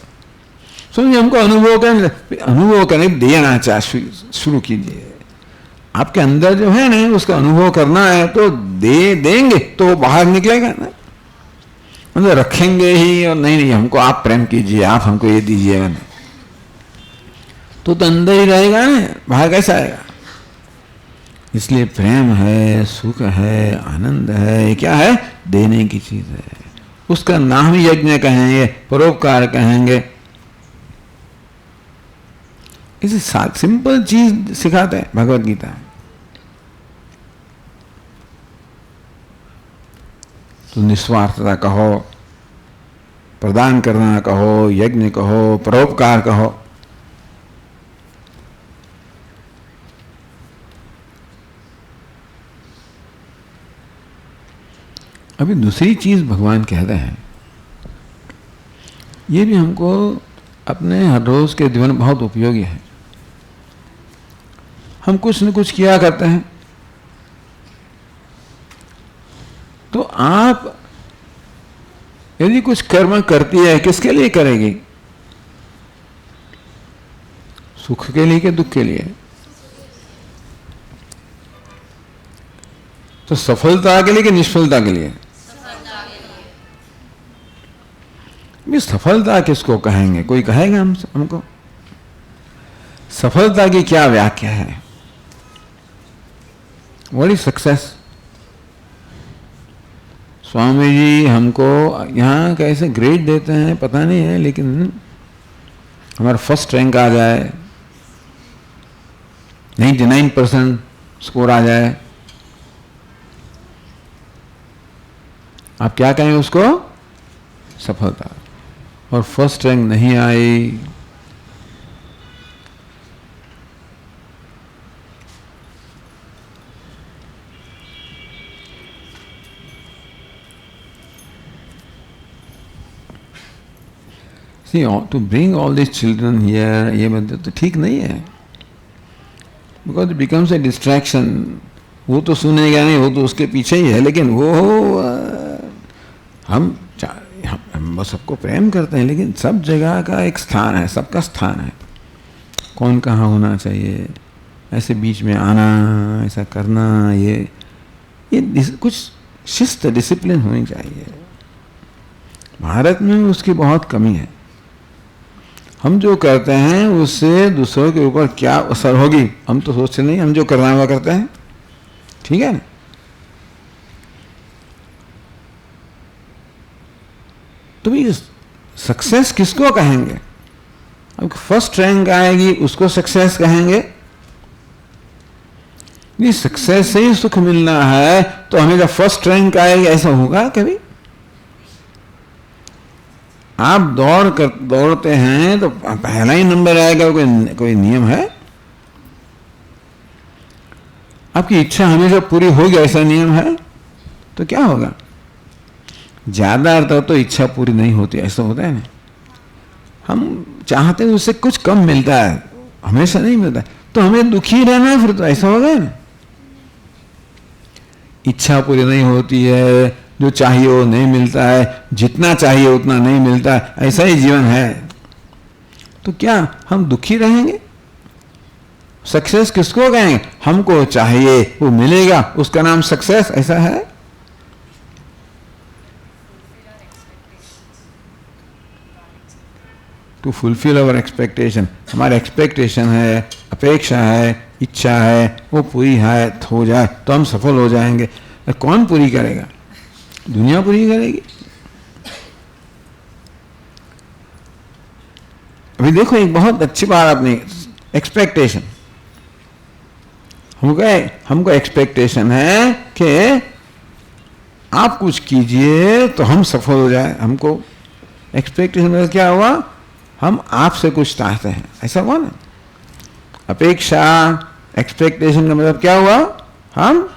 स्वामी हमको अनुभव करने देना चाहिए, शुरू कीजिए। आपके अंदर जो है ना उसका अनुभव करना है तो देंगे तो बाहर निकलेगा ना। मतलब रखेंगे ही और नहीं हमको आप प्रेम कीजिए, आप हमको ये दीजिएगा नहीं, तो अंदर ही रहेगा ना, बाहर कैसे आएगा? इसलिए प्रेम है, सुख है, आनंद है, क्या है? देने की चीज है। उसका नाम ही यज्ञ कहेंगे, परोपकार कहेंगे। इसे सिंपल चीज सिखाते हैं भगवत गीता। तो निस्वार्थता कहो, प्रदान करना कहो, यज्ञ कहो, परोपकार कहो। अभी दूसरी चीज भगवान कहते हैं, ये भी हमको अपने हर रोज के जीवन में बहुत उपयोगी है। हम कुछ न कुछ किया करते हैं, तो आप यदि कुछ कर्म करती है, किसके लिए करेगी? सुख के लिए कि दुख के लिए? तो सफलता के लिए कि निष्फलता के लिए? सफलता किसको कहेंगे? कोई कहेगा हमको? सफलता की क्या व्याख्या है? What is success? Swami ji हमको यहाँ कैसे ग्रेड देते हैं पता नहीं है, लेकिन हमारा फर्स्ट रैंक आ जाए, 99% स्कोर आ जाए, आप क्या कहेंगे उसको? सफलता। और फर्स्ट रैंक नहीं आई, See, to bring all these children here, ये बात तो ठीक नहीं है, because it becomes a distraction. वो तो सुनेगा नहीं, वो तो उसके पीछे ही है, लेकिन वो हम बस सबको प्रेम करते हैं, लेकिन सब जगह का एक स्थान है, सबका स्थान है, कौन कहाँ होना चाहिए, ऐसे बीच में आना, ऐसा करना, ये कुछ शिस्त डिसिप्लिन होनी चाहिए। भारत में उसकी बहुत कमी है। हम जो करते हैं उससे दूसरों के ऊपर क्या असर होगी हम तो सोचते नहीं, हम जो करना है वो करते हैं, ठीक है ना। तो भी सक्सेस किसको कहेंगे? अब फर्स्ट रैंक आएगी उसको सक्सेस कहेंगे? नहीं, सक्सेस से ही सुख मिलना है तो हमें जब फर्स्ट रैंक आएगी ऐसा होगा कभी? आप दौड़ते हैं तो पहला ही नंबर आएगा, कोई नियम है? आपकी इच्छा हमेशा पूरी होगी ऐसा नियम है? तो क्या होगा? ज्यादातर तो इच्छा पूरी नहीं होती, ऐसा होता है ना। हम चाहते हैं उससे कुछ कम मिलता है, हमेशा नहीं मिलता, तो हमें दुखी रहना है फिर तो, ऐसा होगा ना। इच्छा पूरी नहीं होती है, जो चाहिए वो नहीं मिलता है, जितना चाहिए उतना नहीं मिलता है, ऐसा ही जीवन है, तो क्या हम दुखी रहेंगे? सक्सेस किसको कहेंगे? हमको चाहिए वो मिलेगा, उसका नाम सक्सेस, ऐसा है? टू फुलफिल अवर एक्सपेक्टेशन, हमारा एक्सपेक्टेशन है, अपेक्षा है, इच्छा है, वो पूरी है हो जाए तो हम सफल हो जाएंगे। कौन पूरी करेगा? दुनिया पूरी करेगी। अभी देखो एक बहुत अच्छी बात अपनी एक्सपेक्टेशन, हमको एक्सपेक्टेशन है कि आप कुछ कीजिए तो हम सफल हो जाए। हमको एक्सपेक्टेशन में क्या हुआ? हम आपसे कुछ चाहते हैं, ऐसा हुआ ना। अपेक्षा, एक्सपेक्टेशन का मतलब क्या हुआ? हम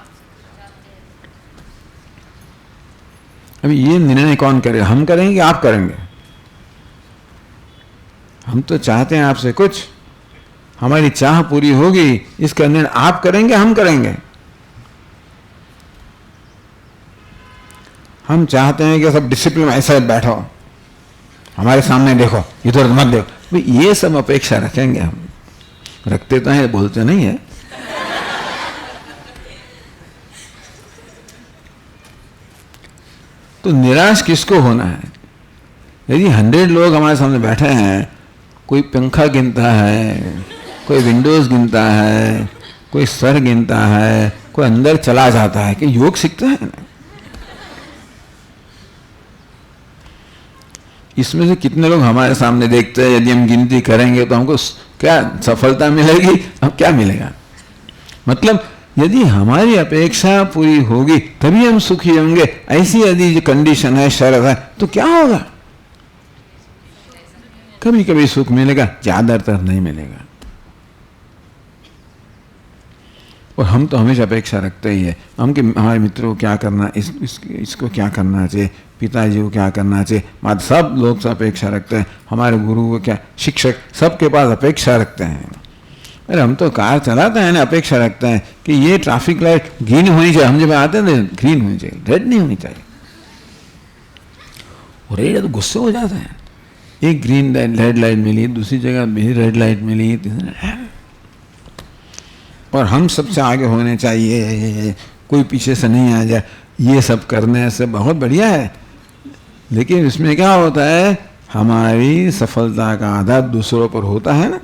अभी ये निर्णय कौन करेगा? हम करेंगे कि आप करेंगे? हम तो चाहते हैं आपसे कुछ, हमारी चाह पूरी होगी, इसका निर्णय आप करेंगे हम करेंगे? हम चाहते हैं कि सब डिसिप्लिन ऐसा बैठो, हमारे सामने देखो, इधर मत देखो, ये सब अपेक्षा रखेंगे हम? रखते तो हैं, बोलते नहीं है। तो निराश किसको होना है? यदि 100 लोग हमारे सामने बैठे हैं, कोई पंखा गिनता है, कोई विंडोज गिनता है, कोई सर गिनता है, कोई अंदर चला जाता है, कि योग सीखता है ना। इसमें से कितने लोग हमारे सामने देखते हैं? यदि हम गिनती करेंगे तो हमको क्या सफलता मिलेगी? अब क्या मिलेगा? मतलब यदि हमारी अपेक्षा पूरी होगी तभी हम सुखी होंगे, ऐसी यदि जो कंडीशन है, शर्त है, तो क्या होगा? कभी कभी सुख मिलेगा, ज्यादातर नहीं मिलेगा। और हम तो हमेशा अपेक्षा रखते ही है, हमारे मित्रों को क्या करना, इसको क्या करना चाहिए, पिताजी को क्या करना चाहिए, माता, सब लोग से अपेक्षा रखते हैं। हमारे गुरु को क्या, शिक्षक, सबके पास अपेक्षा रखते हैं। अरे हम तो कार चलाते हैं ना, अपेक्षा रखते हैं कि ये ट्रैफिक लाइट ग्रीन होनी चाहिए, हम जब आते हैं ग्रीन होनी चाहिए, रेड नहीं होनी चाहिए। और रेड तो गुस्से हो जाते हैं, एक ग्रीन रेड लाइट मिली, दूसरी जगह भी रेड लाइट मिली, और हम सबसे आगे होने चाहिए, कोई पीछे से नहीं आ जाए। ये सब करने से बहुत बढ़िया है, लेकिन इसमें क्या होता है? हमारी सफलता का आधार दूसरों पर होता है ना।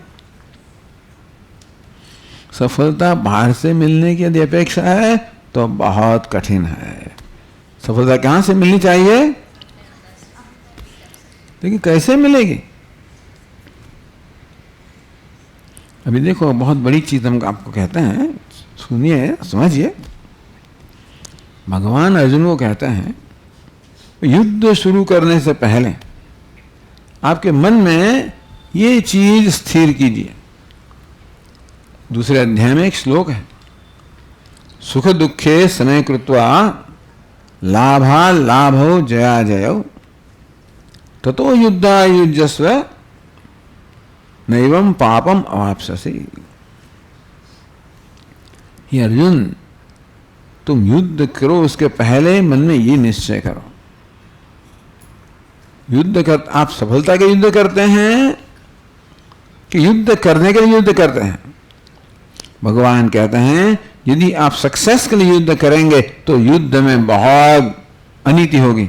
सफलता बाहर से मिलने की यदि अपेक्षा है तो बहुत कठिन है। सफलता कहाँ से मिलनी चाहिए? लेकिन कैसे मिलेगी? अभी देखो, बहुत बड़ी चीज हम आपको कहते हैं, सुनिए, समझिए। भगवान अर्जुन को कहते हैं, युद्ध शुरू करने से पहले आपके मन में ये चीज स्थिर कीजिए। दूसरे अध्याय में एक श्लोक है, सुख दुखे समय कृत्वा लाभा लाभो जया जयो ततो युद्धा युजस्व नैवं पापम अवाप्स्यसि। ये अर्जुन, तुम युद्ध करो उसके पहले मन में ये निश्चय करो। आप सफलता के युद्ध करते हैं कि युद्ध करने के लिए युद्ध करते हैं? भगवान कहते हैं यदि आप सक्सेस के लिए युद्ध करेंगे तो युद्ध में बहुत अनीति होगी।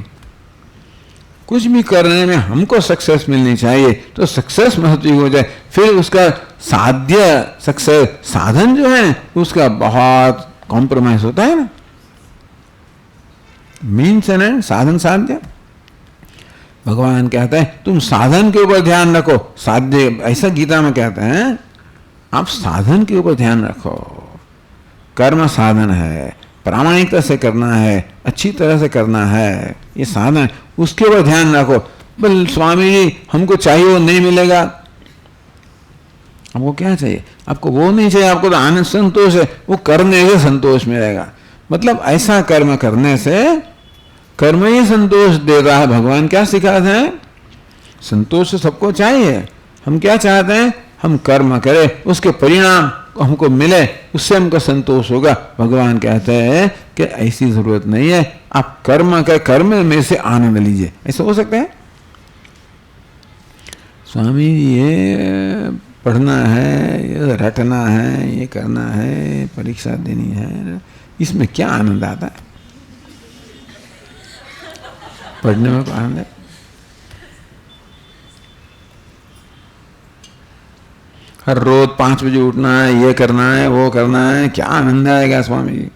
कुछ भी करने में हमको सक्सेस मिलनी चाहिए तो सक्सेस महत्व हो जाए, फिर उसका साध्य सक्सेस साधन जो है उसका बहुत कॉम्प्रोमाइज होता है ना। मीन्स एंड साधन साध्य। भगवान कहते हैं तुम साधन के ऊपर ध्यान रखो, साध्य, ऐसा गीता में कहते हैं आप साधन के ऊपर ध्यान रखो। कर्म साधन है, प्रामाणिकता से करना है, अच्छी तरह से करना है, ये साधन, उसके ऊपर ध्यान रखो। बोल स्वामी जी हमको चाहिए वो नहीं मिलेगा। आपको क्या चाहिए? आपको वो नहीं चाहिए, आपको तो आनंद संतोष है, वो करने से संतोष मिलेगा। मतलब ऐसा कर्म करने से कर्म ही संतोष दे रहा है। भगवान क्या सिखाते हैं? संतोष सबको चाहिए। हम क्या चाहते हैं? हम कर्म करें, उसके परिणाम हमको मिले, उससे हमको संतोष होगा। भगवान कहते हैं कि ऐसी जरूरत नहीं है, आप कर्म में से आनंद लीजिए। ऐसा हो सकता है? स्वामी ये पढ़ना है, ये रटना है, ये करना है, परीक्षा देनी है, इसमें क्या आनंद आता है? पढ़ने में क्या आनंद है? हर रोज 5 बजे उठना है, ये करना है, वो करना है, क्या आनंद आएगा स्वामी जी?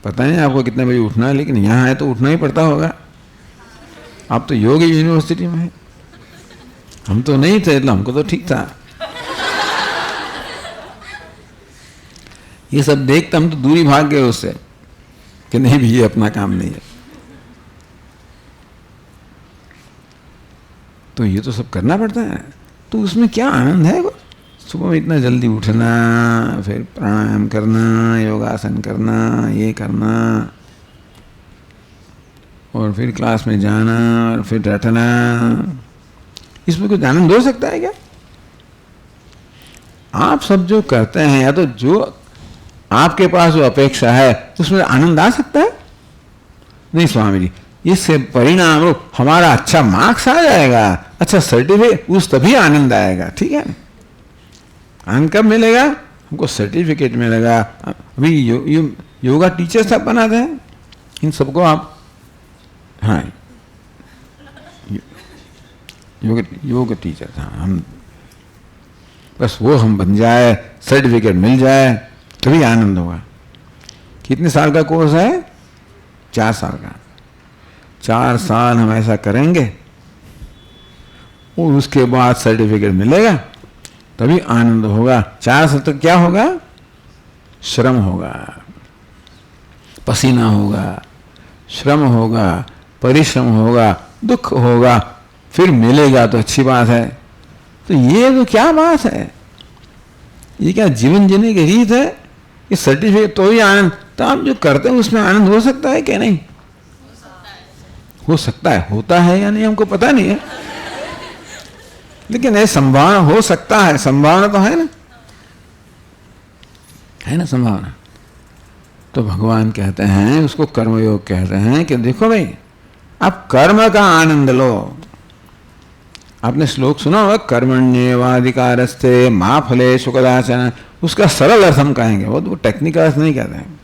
पता नहीं आपको कितने बजे उठना है, लेकिन यहाँ है तो उठना ही पड़ता होगा। आप तो योग यूनिवर्सिटी में है, हम तो नहीं थे, मतलब हमको तो ठीक था। ये सब देखते हम तो दूरी भाग गए उससे कि नहीं भी ये अपना काम नहीं है। तो ये तो सब करना पड़ता है, तो उसमें क्या आनंद है? सुबह में इतना जल्दी उठना, फिर प्राणायाम करना, योगासन करना, ये करना, और फिर क्लास में जाना, और फिर रटना, इसमें कुछ आनंद हो सकता है क्या? आप सब जो करते हैं, या तो जो आपके पास जो अपेक्षा है उसमें आनंद आ सकता है? नहीं स्वामी जी, इससे परिणाम हमारा अच्छा मार्क्स आ जाएगा, अच्छा सर्टिफिकेट, उस तभी आनंद आएगा। ठीक है, आनंद कब मिलेगा? हमको सर्टिफिकेट मिलेगा। अभी योगा टीचर सब बनाते हैं, इन सबको आप, हाँ योग टीचर, हाँ, हम बस वो हम बन जाए, सर्टिफिकेट मिल जाए, तभी आनंद होगा। कितने साल का कोर्स है? 4 साल का। 4 साल हम ऐसा करेंगे और उसके बाद सर्टिफिकेट मिलेगा, तभी आनंद होगा। 4 साल तक क्या होगा? श्रम होगा, पसीना होगा, श्रम होगा, परिश्रम होगा, दुख होगा, फिर मिलेगा तो अच्छी बात है। तो ये तो क्या बात है? ये क्या जीवन जीने की रीत है? ये सर्टिफिकेट तो ही आनंद, तो आप जो करते हैं उसमें आनंद हो सकता है क्या? नहीं हो सकता है, होता है या नहीं हमको पता नहीं है, लेकिन ये संभावना हो सकता है। संभावना तो है ना संभावना। तो भगवान कहते हैं, उसको कर्मयोग कहते हैं कि देखो भाई, आप कर्म का आनंद लो। आपने श्लोक सुना होगा, कर्मण्येवाधिकारस्ते मा फलेषु कदाचन। उसका सरल अर्थ हम कहेंगे, वो टेक्निकल अर्थ नहीं कहते हैं।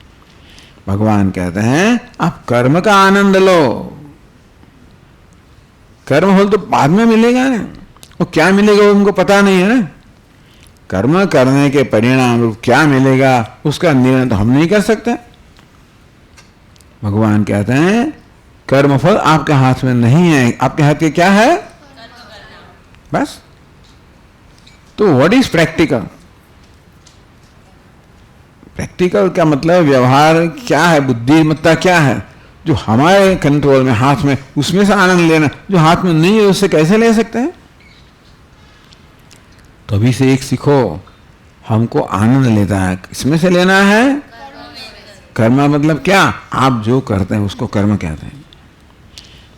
भगवान कहते हैं आप कर्म का आनंद लो। कर्म फल तो बाद में मिलेगा ना, वो क्या मिलेगा वो उनको पता नहीं है ना। कर्म करने के परिणाम रूप क्या मिलेगा उसका निर्णय तो हम नहीं कर सकते। भगवान कहते हैं कर्मफल आपके हाथ में नहीं है, आपके हाथ में क्या है? बस। तो व्हाट इज प्रैक्टिकल? प्रैक्टिकल का मतलब व्यवहार क्या है, बुद्धिमत्ता क्या है? जो हमारे कंट्रोल में, हाथ में, उसमें से आनंद लेना। जो हाथ में नहीं है उससे कैसे ले सकते हैं? तो अभी से एक सीखो, हमको आनंद लेता है, इसमें से लेना है। कर्म मतलब क्या? आप जो करते हैं उसको कर्म कहते हैं।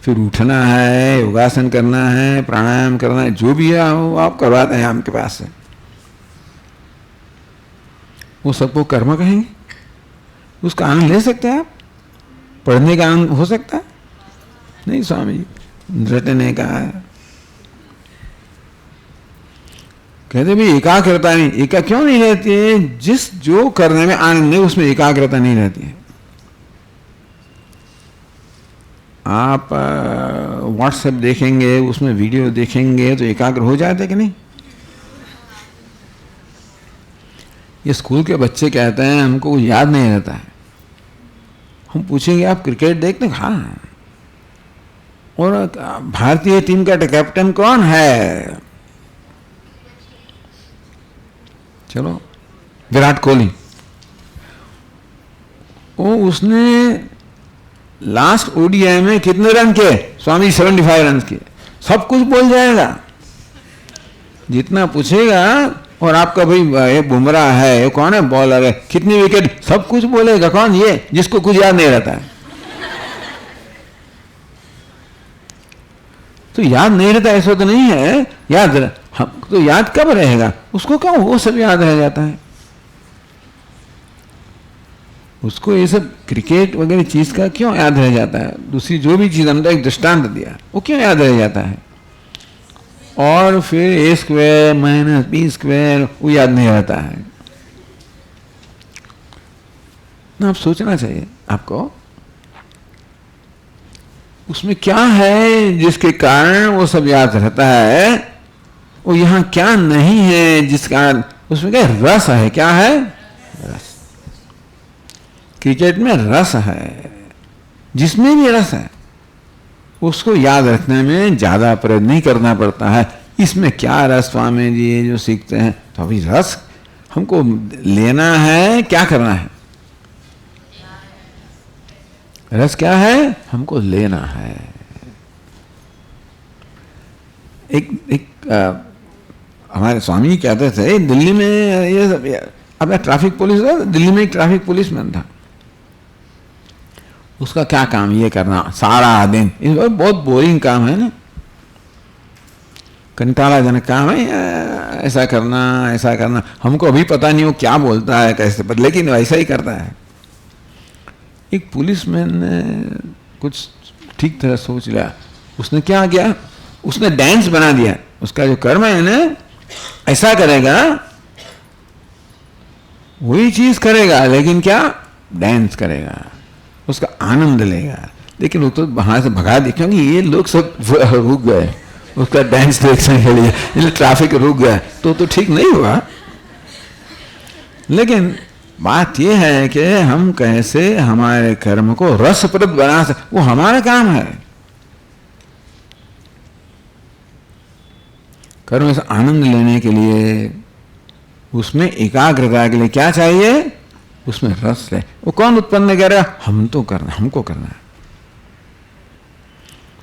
फिर उठना है, योगासन करना है, प्राणायाम करना है, जो भी है वो आप करवाते हैं आपके पास से, वो सबको कर्म कहेंगे। उसका आनंद ले सकते हैं आप? पढ़ने का आनंद हो सकता है? नहीं स्वामी जी, रटने का है। कहते भाई एकाग्रता नहीं, क्यों नहीं रहती है? जिस जो करने में आनंद नहीं उसमें एकाग्रता नहीं रहती है। आप व्हाट्सएप देखेंगे, उसमें वीडियो देखेंगे तो एकाग्र हो जाते कि नहीं? ये स्कूल के बच्चे कहते हैं हमको याद नहीं रहता है। हम पूछेंगे आप क्रिकेट देखते हैं? हाँ। और भारतीय टीम का कैप्टन कौन है? चलो, विराट कोहली। वो उसने लास्ट ओडीआई में कितने रन किए? स्वामी 75 रन किए। सब कुछ बोल जाएगा जितना पूछेगा। और आपका भाई ये बुमराह है, ये कौन है बॉलर है, कितनी विकेट, सब कुछ बोलेगा। कौन? ये जिसको कुछ याद नहीं रहता है। तो याद नहीं रहता ऐसा तो नहीं है, याद हम तो याद कब रहेगा उसको? क्या वो सब याद रह जाता है उसको? ये सब क्रिकेट वगैरह चीज का क्यों याद रह जाता है? दूसरी जो भी चीज हमने एक दृष्टांत दिया वो क्यों याद रह जाता है? और फिर ए स्क्वायर माइनस बी स्क्वायर वो याद नहीं रहता है ना। आप सोचना चाहिए आपको उसमें क्या है जिसके कारण वो सब याद रहता है। वो यहाँ क्या नहीं है जिस कारण उसमें क्या रस है? क्या है? रस। क्रिकेट में रस है, जिसमें भी रस है उसको याद रखने में ज्यादा प्रयत्न नहीं करना पड़ता है। इसमें क्या रस स्वामी जी जो सीखते हैं? तो अभी रस हमको लेना है, क्या करना है? रस क्या है? हमको लेना है। एक हमारे स्वामी कहते थे दिल्ली में ये सब, अब ट्रैफिक पुलिस था, दिल्ली में एक ट्रैफिक पुलिसमैन था। उसका क्या काम? ये करना सारा दिन। बहुत बोरिंग काम है ना, कंटालाजनक काम है। ऐसा करना, ऐसा करना। हमको अभी पता नहीं वो क्या बोलता है कैसे, पर लेकिन वैसा ही करता है। एक पुलिसमैन ने कुछ ठीक तरह सोच लिया। उसने क्या किया? उसने डांस बना दिया। उसका जो कर्म है ना, ऐसा करेगा, वही चीज करेगा, लेकिन क्या? डांस करेगा, उसका आनंद लेगा। लेकिन वो तो वहां से भगा दी, क्योंकि ये लोग सब रुक गए उसका डांस देखने के लिए, इसलिए ट्रैफिक रुक गया। तो ठीक नहीं हुआ। लेकिन बात यह है कि हम कैसे हमारे कर्म को रसप्रद बना सकते, वो हमारा काम है। कर्म से आनंद लेने के लिए, उसमें एकाग्रता के लिए क्या चाहिए? उसमें रस है। वो कौन उत्पन्न करेगा? हम तो करना, हमको करना है।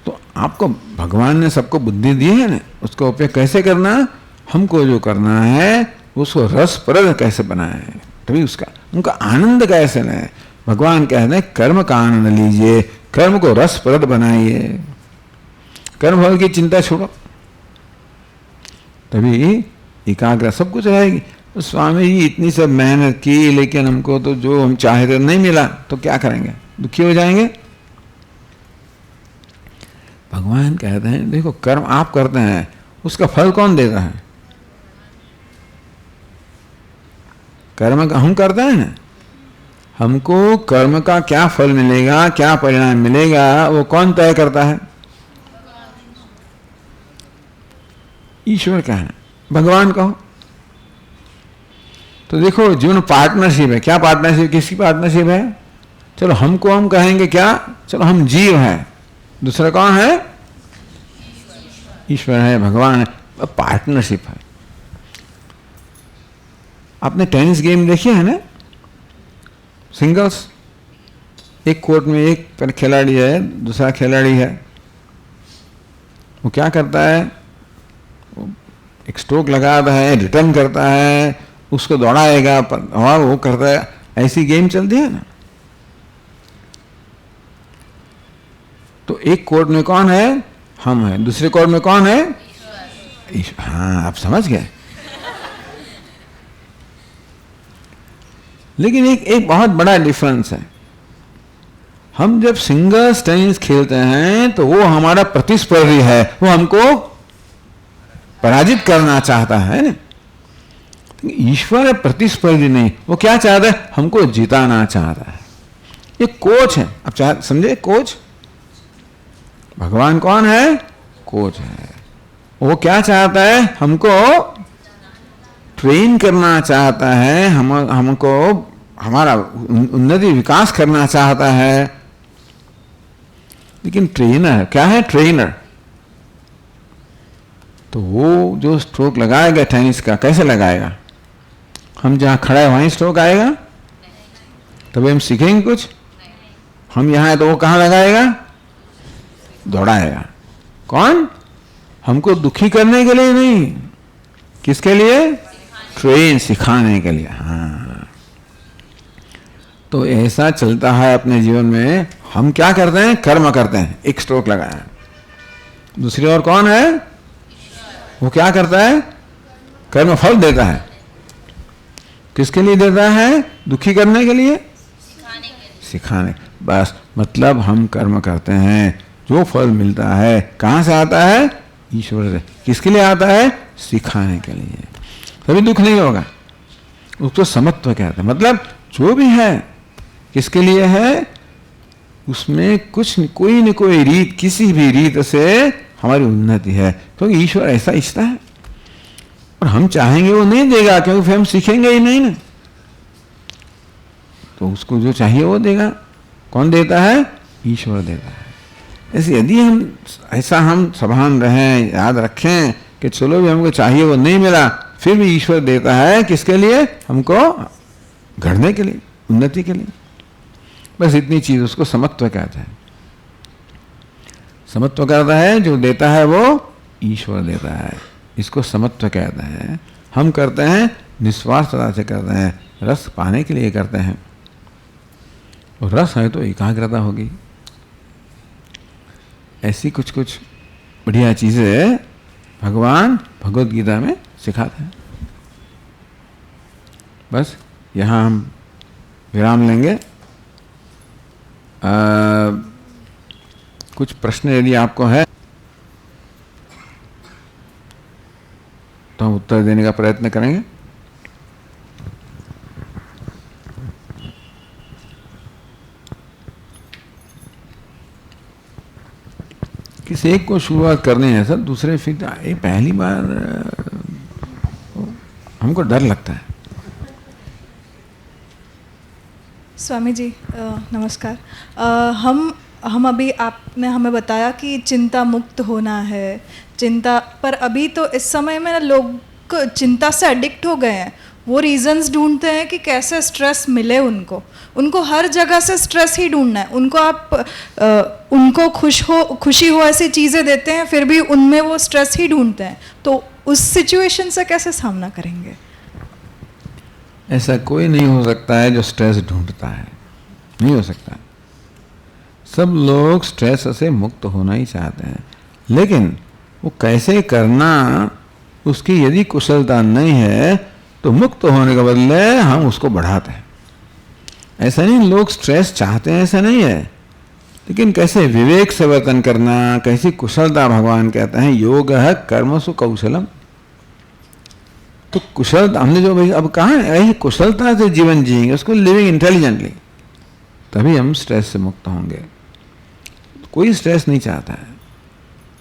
तो आपको भगवान ने सबको बुद्धि दी है ना, उसका उपयोग कैसे करना? हमको जो करना है उसको रसप्रद कैसे बनाए, तभी उसका उनका आनंद कैसे लें। भगवान कहते हैं कर्म का आनंद लीजिए, कर्म को रसप्रद बनाइए, कर्म फल की चिंता छोड़ो, तभी एकाग्र सब कुछ रहेगी। तो स्वामी जी इतनी सब मेहनत की, लेकिन हमको तो जो हम चाहे थे नहीं मिला, तो क्या करेंगे? दुखी हो जाएंगे। भगवान कहते हैं देखो कर्म आप करते हैं, उसका फल कौन देता है? कर्म का हम करते हैं ना, हमको कर्म का क्या फल मिलेगा, क्या परिणाम मिलेगा, वो कौन तय करता है? ईश्वर का है, भगवान कहो। तो देखो जीवन पार्टनरशिप है। क्या पार्टनरशिप, किसकी पार्टनरशिप है? चलो हमको हम कहेंगे क्या, चलो हम जीव हैं, दूसरा कौन है? ईश्वर है, भगवान है, पार्टनरशिप है। आपने टेनिस गेम देखी है ना, सिंगल्स, एक कोर्ट में एक खिलाड़ी है, दूसरा खिलाड़ी है, वो क्या करता है, एक स्ट्रोक लगाता है, रिटर्न करता है, उसको दौड़ाएगा और वो करता है, ऐसी गेम चलती है ना। तो एक कोर्ट में कौन है? हम हैं, दूसरे कोर्ट में कौन है? ईश्वर। हाँ, आप समझ गए। लेकिन एक बहुत बड़ा डिफरेंस है। हम जब सिंगल्स टेनिस खेलते हैं तो वो हमारा प्रतिस्पर्धी है, वो हमको पराजित करना चाहता है ना। ईश्वर प्रतिस्पर्धी नहीं, वो क्या चाहता है? हमको जिताना चाहता है। ये कोच है, आप समझे? कोच, भगवान कौन है? कोच है। वो क्या चाहता है? हमको ट्रेन करना चाहता है, हमको हमारा उन्नति विकास करना चाहता है। लेकिन ट्रेनर क्या है? ट्रेनर। तो वो जो स्ट्रोक लगाएगा टेनिस का, कैसे लगाएगा? हम जहां खड़ा है वहीं स्ट्रोक आएगा? तभी हम सीखेंगे कुछ? हम यहां है तो वो कहां लगाएगा? दौड़ाएगा। कौन? हमको दुखी करने के लिए नहीं, किसके लिए? ट्रेन, सिखाने के लिए। हाँ, तो ऐसा चलता है अपने जीवन में। हम क्या करते हैं? कर्म करते हैं, एक स्ट्रोक लगाया। दूसरी ओर कौन है? वो क्या करता है? कर्म फल देता है। किसके लिए देता है? दुखी करने के लिए? सिखाने। बस, मतलब हम कर्म करते हैं, जो फल मिलता है कहां से आता है? ईश्वर से। किसके लिए आता है? सिखाने के लिए। कभी दुख नहीं होगा। उसको समत्व कहते हैं। मतलब जो भी है किसके लिए है? उसमें कुछ कोई न कोई रीत, किसी भी रीत से हमारी उन्नति है, क्योंकि ईश्वर ऐसा इच्छता है। और हम चाहेंगे वो नहीं देगा, क्योंकि फिर हम सीखेंगे ही नहीं ना। तो उसको जो चाहिए वो देगा। कौन देता है? ईश्वर देता है। ऐसे यदि हम सभान रहें, याद रखें कि चलो भी हमको चाहिए वो नहीं मिला, फिर भी ईश्वर देता है। किसके लिए? हमको घड़ने के लिए, उन्नति के लिए। बस इतनी चीज, उसको समत्व कहता है। समत्व कहता है जो देता है वो ईश्वर देता है, इसको समत्व कहता है। हम करते हैं निस्वार्थता से करते हैं, रस पाने के लिए करते हैं। और रस है तो एकाग्रता होगी। ऐसी कुछ कुछ बढ़िया चीजें भगवान भगवत गीता में सिखाते हैं। बस यहाँ हम विराम लेंगे। कुछ प्रश्न यदि आपको है तो हम उत्तर देने का प्रयत्न करेंगे। किसी एक को शुरुआत करनी है सर, दूसरे फिर ये पहली बार हमको डर लगता है। स्वामी जी नमस्कार। हम अभी आपने हमें बताया कि चिंता मुक्त होना है, चिंता पर अभी तो इस समय में लोग चिंता से एडिक्ट हो गए हैं। वो रीजंस ढूंढते हैं कि कैसे स्ट्रेस मिले उनको हर जगह से स्ट्रेस ही ढूंढना है। उनको आप उनको खुशी हो ऐसी चीज़ें देते हैं, फिर भी उनमें वो स्ट्रेस ही ढूंढते हैं। तो उस सिचुएशन से कैसे सामना करेंगे? ऐसा कोई नहीं हो सकता है जो स्ट्रेस ढूंढता है, नहीं हो सकता। सब लोग स्ट्रेस से मुक्त होना ही चाहते हैं, लेकिन वो कैसे करना, उसकी यदि कुशलता नहीं है तो मुक्त होने के बदले हम उसको बढ़ाते हैं। ऐसा नहीं लोग स्ट्रेस चाहते हैं, ऐसा नहीं है, लेकिन कैसे विवेक से वर्तन करना, कैसी कुशलता। भगवान कहते हैं योग है कर्मसु कौशलम। तो कुशलता हमने जो भाई अब कहा है, यही कुशलता से जीवन जिएंगे, उसको लिविंग इंटेलिजेंटली, तभी हम स्ट्रेस से मुक्त होंगे। कोई स्ट्रेस नहीं चाहता है,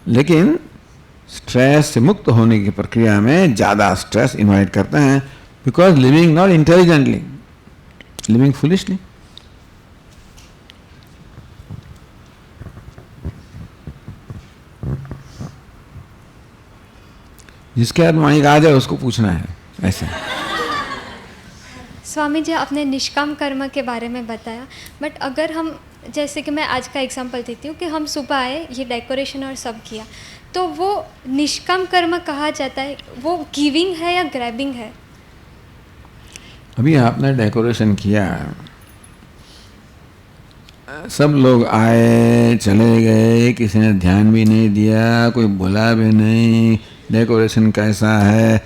लेकिन स्ट्रेस से मुक्त होने की प्रक्रिया में ज़्यादा स्ट्रेस इन्वाइट करते हैं। because living not intelligently, living foolishly. जिसके हाथ माइक आ जाए उसको पूछना है ऐसे। स्वामी जी, आपने निष्काम कर्म के बारे में बताया, बट अगर हम, जैसे कि मैं आज का एग्जांपल देती हूँ कि हम सुबह आए, ये डेकोरेशन और सब किया, तो वो निष्काम कर्म कहा जाता है, वो गिविंग है या ग्रैबिंग है? अभी आपने डेकोरेशन किया, सब लोग आए चले गए, किसी ने ध्यान भी नहीं दिया, कोई बोला भी नहीं डेकोरेशन कैसा है,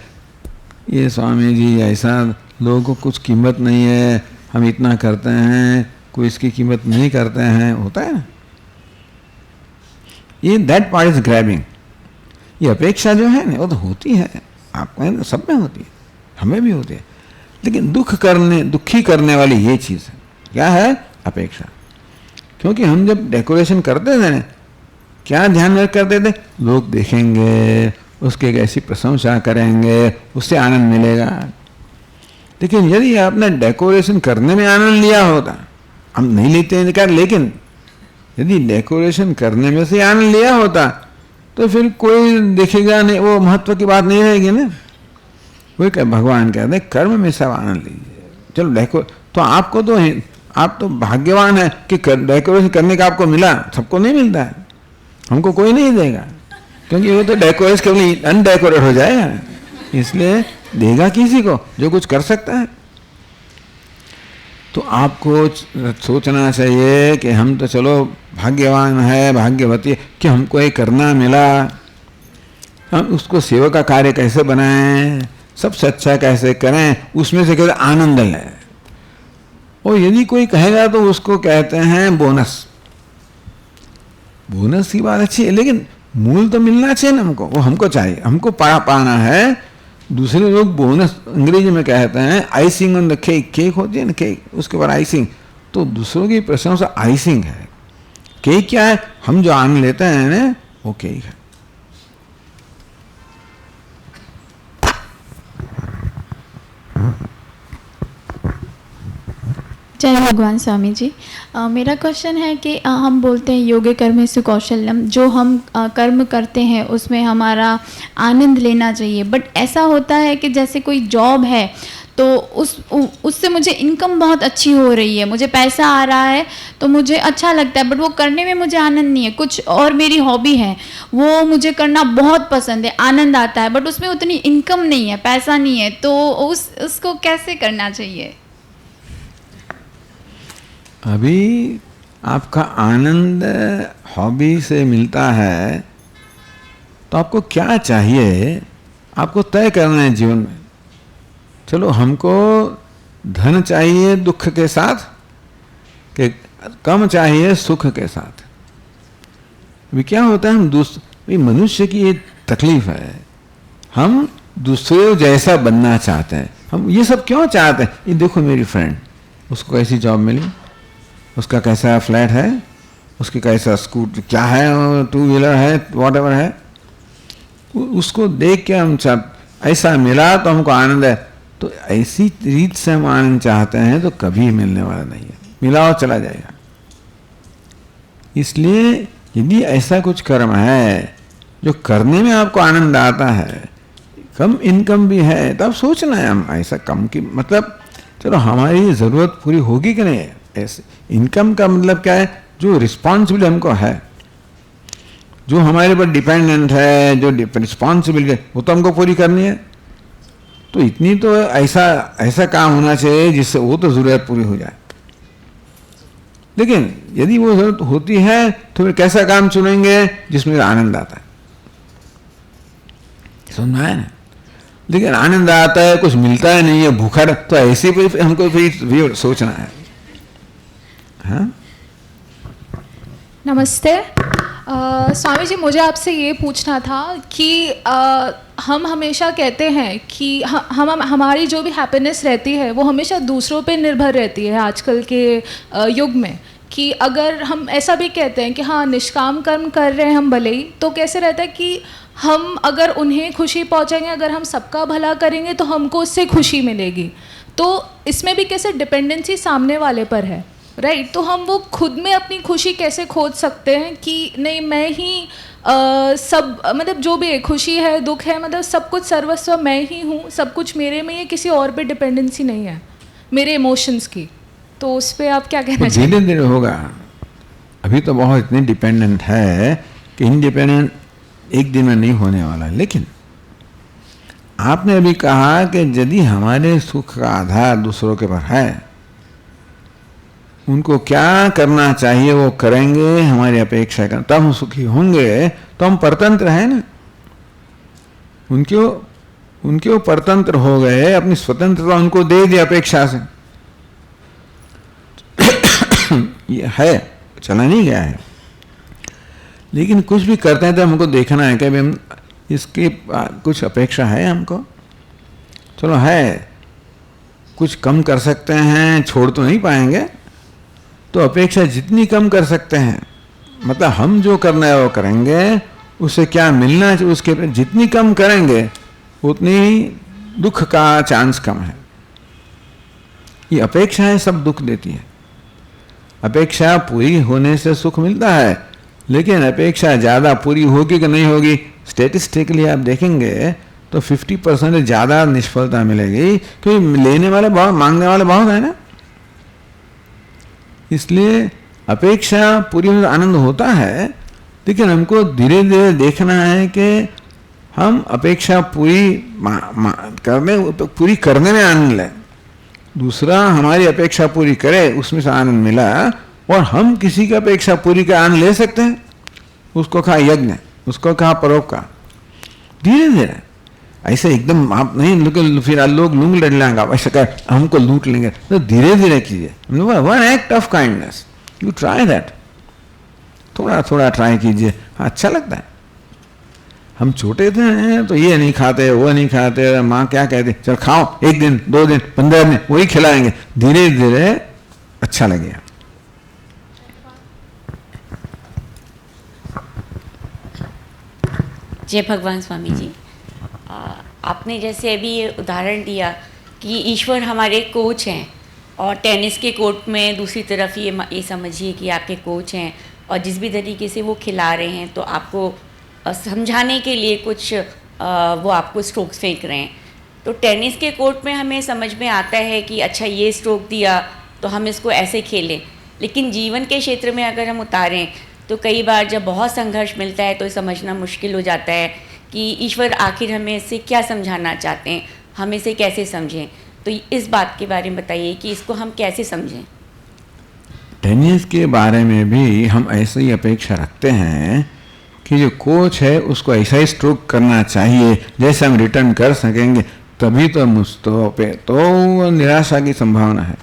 ये स्वामी जी ऐसा, लोगों को कुछ कीमत नहीं है, हम इतना करते हैं, कोई इसकी कीमत नहीं करते हैं, होता है ना ये। That part is grabbing. ये अपेक्षा जो है ना वो तो होती है, आपको है, सब में होती है, हमें भी होती है, लेकिन दुखी करने वाली ये चीज़ है, क्या है? अपेक्षा। क्योंकि हम जब डेकोरेशन करते थे ना, क्या ध्यान में करते थे? लोग देखेंगे, उसके कैसी प्रशंसा करेंगे, उससे आनंद मिलेगा। लेकिन यदि आपने डेकोरेशन करने में आनंद लिया होता, हम नहीं लेते हैं क्या, लेकिन यदि डेकोरेशन करने में से आनंद लिया होता तो फिर कोई देखेगा नहीं, वो महत्व की बात नहीं रहेगी ना। कोई भगवान कहते हैं कर्म में सब आनंद लीजिए। चलो तो आपको तो आप तो भाग्यवान है कि डेकोरेशन करने का आपको मिला, सबको नहीं मिलता है, हमको कोई नहीं देगा, क्योंकि वो तो डेकोरेट केवल अनडेकोरेट हो जाएगा, इसलिए देगा किसी को जो कुछ कर सकता है। तो आपको सोचना चाहिए कि हम तो चलो भाग्यवान है, भाग्यवती है कि हमको ये करना मिला, हम उसको सेवा का कार्य कैसे बनाएं, सबसे अच्छा कैसे करें, उसमें से कैसे आनंद लें। और यदि कोई कहेगा तो उसको कहते हैं बोनस। बोनस की बात अच्छी है, लेकिन मूल तो मिलना चाहिए ना हमको, वो हमको चाहिए, हमको पाना है। दूसरे लोग बोनस अंग्रेजी में कहते हैं icing on the cake. Cake होती है ना, केक, उसके बाद आइसिंग, तो दूसरों की प्रशंसा आइसिंग है। केक क्या है? हम जो आनंद लेते हैं ना वो केक है। जय भगवान स्वामी जी। मेरा क्वेश्चन है कि हम बोलते हैं योगे कर्मेषु कौशल्यम, जो हम कर्म करते हैं उसमें हमारा आनंद लेना चाहिए, बट ऐसा होता है कि जैसे कोई जॉब है तो उससे मुझे इनकम बहुत अच्छी हो रही है, मुझे पैसा आ रहा है तो मुझे अच्छा लगता है, बट वो करने में मुझे आनंद नहीं है। कुछ और मेरी हॉबी है, वो मुझे करना बहुत पसंद है, आनंद आता है, बट उसमें उतनी इनकम नहीं है, पैसा नहीं है, तो उसको कैसे करना चाहिए? अभी आपका आनंद हॉबी से मिलता है तो आपको क्या चाहिए, आपको तय करना है जीवन में। चलो हमको धन चाहिए दुख के साथ कि कम चाहिए सुख के साथ। अभी क्या होता है, हम मनुष्य की ये तकलीफ है, हम दूसरे जैसा बनना चाहते हैं। हम ये सब क्यों चाहते हैं? ये देखो मेरी फ्रेंड, उसको कैसी जॉब मिली, उसका कैसा फ्लैट है, उसकी कैसा स्कूटर क्या है, टू व्हीलर है, वॉट एवर है, उसको देख के हम सब ऐसा मिला तो हमको आनंद है। तो ऐसी रीत से हम आनंद चाहते हैं तो कभी मिलने वाला नहीं है, मिला और चला जाएगा। इसलिए यदि ऐसा कुछ कर्म है जो करने में आपको आनंद आता है, कम इनकम भी है, तब सोचना है हम ऐसा कम की, मतलब चलो हमारी ज़रूरत पूरी होगी कि नहीं है। ऐसे इनकम का मतलब क्या है? जो रिस्पॉन्सिबिलिटी हमको है, जो हमारे पर डिपेंडेंट है, जो रिस्पॉन्सिबिलिटी है, वो तो हमको पूरी करनी है। तो इतनी तो ऐसा काम होना चाहिए जिससे वो तो ज़रूरत पूरी हो जाए। लेकिन यदि वो ज़रूरत होती है तो फिर कैसा काम चुनेंगे जिसमें आनंद आता है, समझ में आया ना? लेकिन आनंद आता है, कुछ मिलता है नहीं है, भूखा, तो ऐसे भी हमको फिर सोचना है। हाँ? नमस्ते स्वामी जी, मुझे आपसे ये पूछना था कि हम हमेशा कहते हैं कि हमारी जो भी हैप्पीनेस रहती है वो हमेशा दूसरों पे निर्भर रहती है आजकल के युग में, कि अगर हम ऐसा भी कहते हैं कि हाँ निष्काम कर्म कर रहे हैं हम भले ही, तो कैसे रहता है कि हम अगर उन्हें खुशी पहुंचाएंगे, अगर हम सबका भला करेंगे तो हमको उससे खुशी मिलेगी। तो इसमें भी कैसे डिपेंडेंसी सामने वाले पर है, राइट। तो हम वो खुद में अपनी खुशी कैसे खोज सकते हैं कि नहीं मैं ही सब, मतलब जो भी है, खुशी है दुख है, मतलब सब कुछ सर्वस्व मैं ही हूँ, सब कुछ मेरे में ही, किसी और पे डिपेंडेंसी नहीं है मेरे इमोशंस की। तो उस पर आप क्या कहना चाहिए? धीरे धीरे होगा। अभी तो बहुत इतनी डिपेंडेंट है कि इंडिपेंडेंट एक दिन में नहीं होने वाला। लेकिन आपने अभी कहा कि यदि हमारे सुख का आधार दूसरों के पर है, उनको क्या करना चाहिए वो करेंगे, हमारी अपेक्षा कर, तब हम सुखी होंगे। तो हम परतंत्र हैं ना, उनके परतंत्र हो गए, अपनी स्वतंत्रता उनको दे दी अपेक्षा से। ये है, चला नहीं गया है। लेकिन कुछ भी करते हैं तो हमको देखना है कि हम इसकी कुछ अपेक्षा है हमको। चलो है, कुछ कम कर सकते हैं, छोड़ तो नहीं पाएंगे, तो अपेक्षा जितनी कम कर सकते हैं, मतलब हम जो करना है वो करेंगे, उससे क्या मिलना चाहिए उसके पे जितनी कम करेंगे उतनी दुख का चांस कम है। ये अपेक्षाएं सब दुख देती है। अपेक्षा पूरी होने से सुख मिलता है, लेकिन अपेक्षा ज़्यादा पूरी होगी कि नहीं होगी, स्टेटिस्टिकली आप देखेंगे तो 50% ज़्यादा निष्फलता मिलेगी, क्योंकि लेने वाले बहुत, मांगने वाले बहुत है ना। इसलिए अपेक्षा पूरी होने से आनंद होता है, लेकिन हमको धीरे धीरे देखना है कि हम अपेक्षा पूरी करने में आनंद लें। दूसरा हमारी अपेक्षा पूरी करे, उसमें से आनंद मिला, और हम किसी की अपेक्षा पूरी का आनंद ले सकते हैं। उसको कहा यज्ञ, उसको कहा परोपकार। धीरे धीरे, ऐसे एकदम आप नहीं, फिर लोग लूंग लड़ लेंगे, ऐसा कर हमको लूट लेंगे, तो धीरे धीरे कीजिए। One act of kindness, you try that, थोड़ा थोड़ा ट्राई कीजिए, अच्छा लगता है। हम छोटे थे तो ये नहीं खाते, वो नहीं खाते, माँ क्या कहती, चल खाओ, 1 दिन 2 दिन 15 दिन वही खिलाएंगे, धीरे धीरे अच्छा लगेगा। जय भगवान स्वामी जी। आपने जैसे अभी ये उदाहरण दिया कि ईश्वर हमारे कोच हैं, और टेनिस के कोर्ट में दूसरी तरफ ये समझिए कि आपके कोच हैं, और जिस भी तरीके से वो खिला रहे हैं तो आपको समझाने के लिए कुछ वो आपको स्ट्रोक्स फेंक रहे हैं। तो टेनिस के कोर्ट में हमें समझ में आता है कि अच्छा ये स्ट्रोक दिया तो हम इसको ऐसे खेलें, लेकिन जीवन के क्षेत्र में अगर हम उतारें तो कई बार जब बहुत संघर्ष मिलता है तो समझना मुश्किल हो जाता है कि ईश्वर आखिर हमें इससे क्या समझाना चाहते हैं, हम इसे कैसे समझें। तो इस बात के बारे में बताइए कि इसको हम कैसे समझें। टेनिस के बारे में भी हम ऐसे ही अपेक्षा रखते हैं कि जो कोच है उसको ऐसा ही स्ट्रोक करना चाहिए जैसे हम रिटर्न कर सकेंगे, तभी तो मुस्तों पे तो निराशा की संभावना है।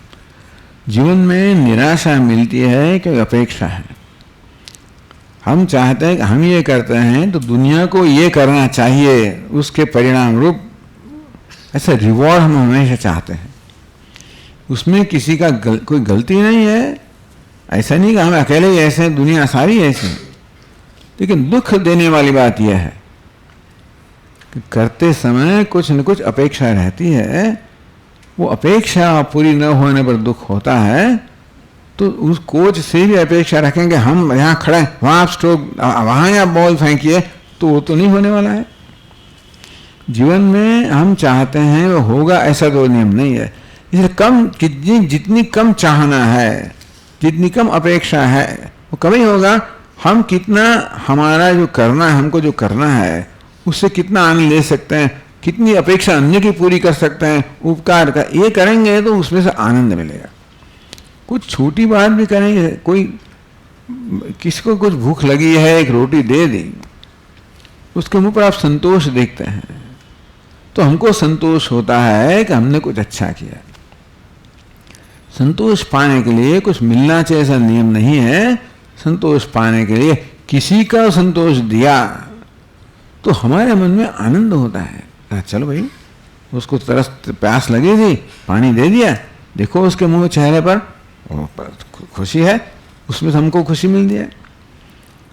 जीवन में निराशा मिलती है क्योंकि अपेक्षा है। हम चाहते हैं कि हम ये करते हैं तो दुनिया को ये करना चाहिए, उसके परिणाम रूप ऐसा रिवॉर्ड हम हमेशा चाहते हैं। उसमें किसी का कोई गलती नहीं है, ऐसा नहीं कि हम अकेले ही ऐसे हैं, दुनिया सारी ऐसी है। लेकिन दुख देने वाली बात यह है कि करते समय कुछ न कुछ अपेक्षा रहती है, वो अपेक्षा पूरी न होने पर दुख होता है। तो उस कोच से भी अपेक्षा रखेंगे, हम यहाँ खड़े हैं, वहाँ आप स्ट्रोक, वहाँ आप बॉल फेंकिए, तो वो तो नहीं होने वाला है। जीवन में हम चाहते हैं वो होगा, ऐसा तो नियम नहीं है। इसलिए कम जितनी कम चाहना है, जितनी कम अपेक्षा है, वो कम ही होगा। हम कितना हमारा जो करना है, हमको जो करना है उससे कितना आनंद ले सकते हैं, कितनी अपेक्षा अन्य की पूरी कर सकते हैं, उपकार का ये करेंगे तो उसमें से आनंद मिलेगा। कुछ छोटी बात भी करेंगे, कोई किसको कुछ भूख लगी है, एक रोटी दे दी, उसके मुंह पर आप संतोष देखते हैं तो हमको संतोष होता है कि हमने कुछ अच्छा किया। संतोष पाने के लिए कुछ मिलना चाहिए ऐसा नियम नहीं है। संतोष पाने के लिए किसी का संतोष दिया तो हमारे मन में आनंद होता है। चलो भाई, उसको तरस प्यास लगी थी, पानी दे दिया, देखो उसके मुंह में चेहरे पर खुशी है, उसमें से हमको खुशी मिलती है।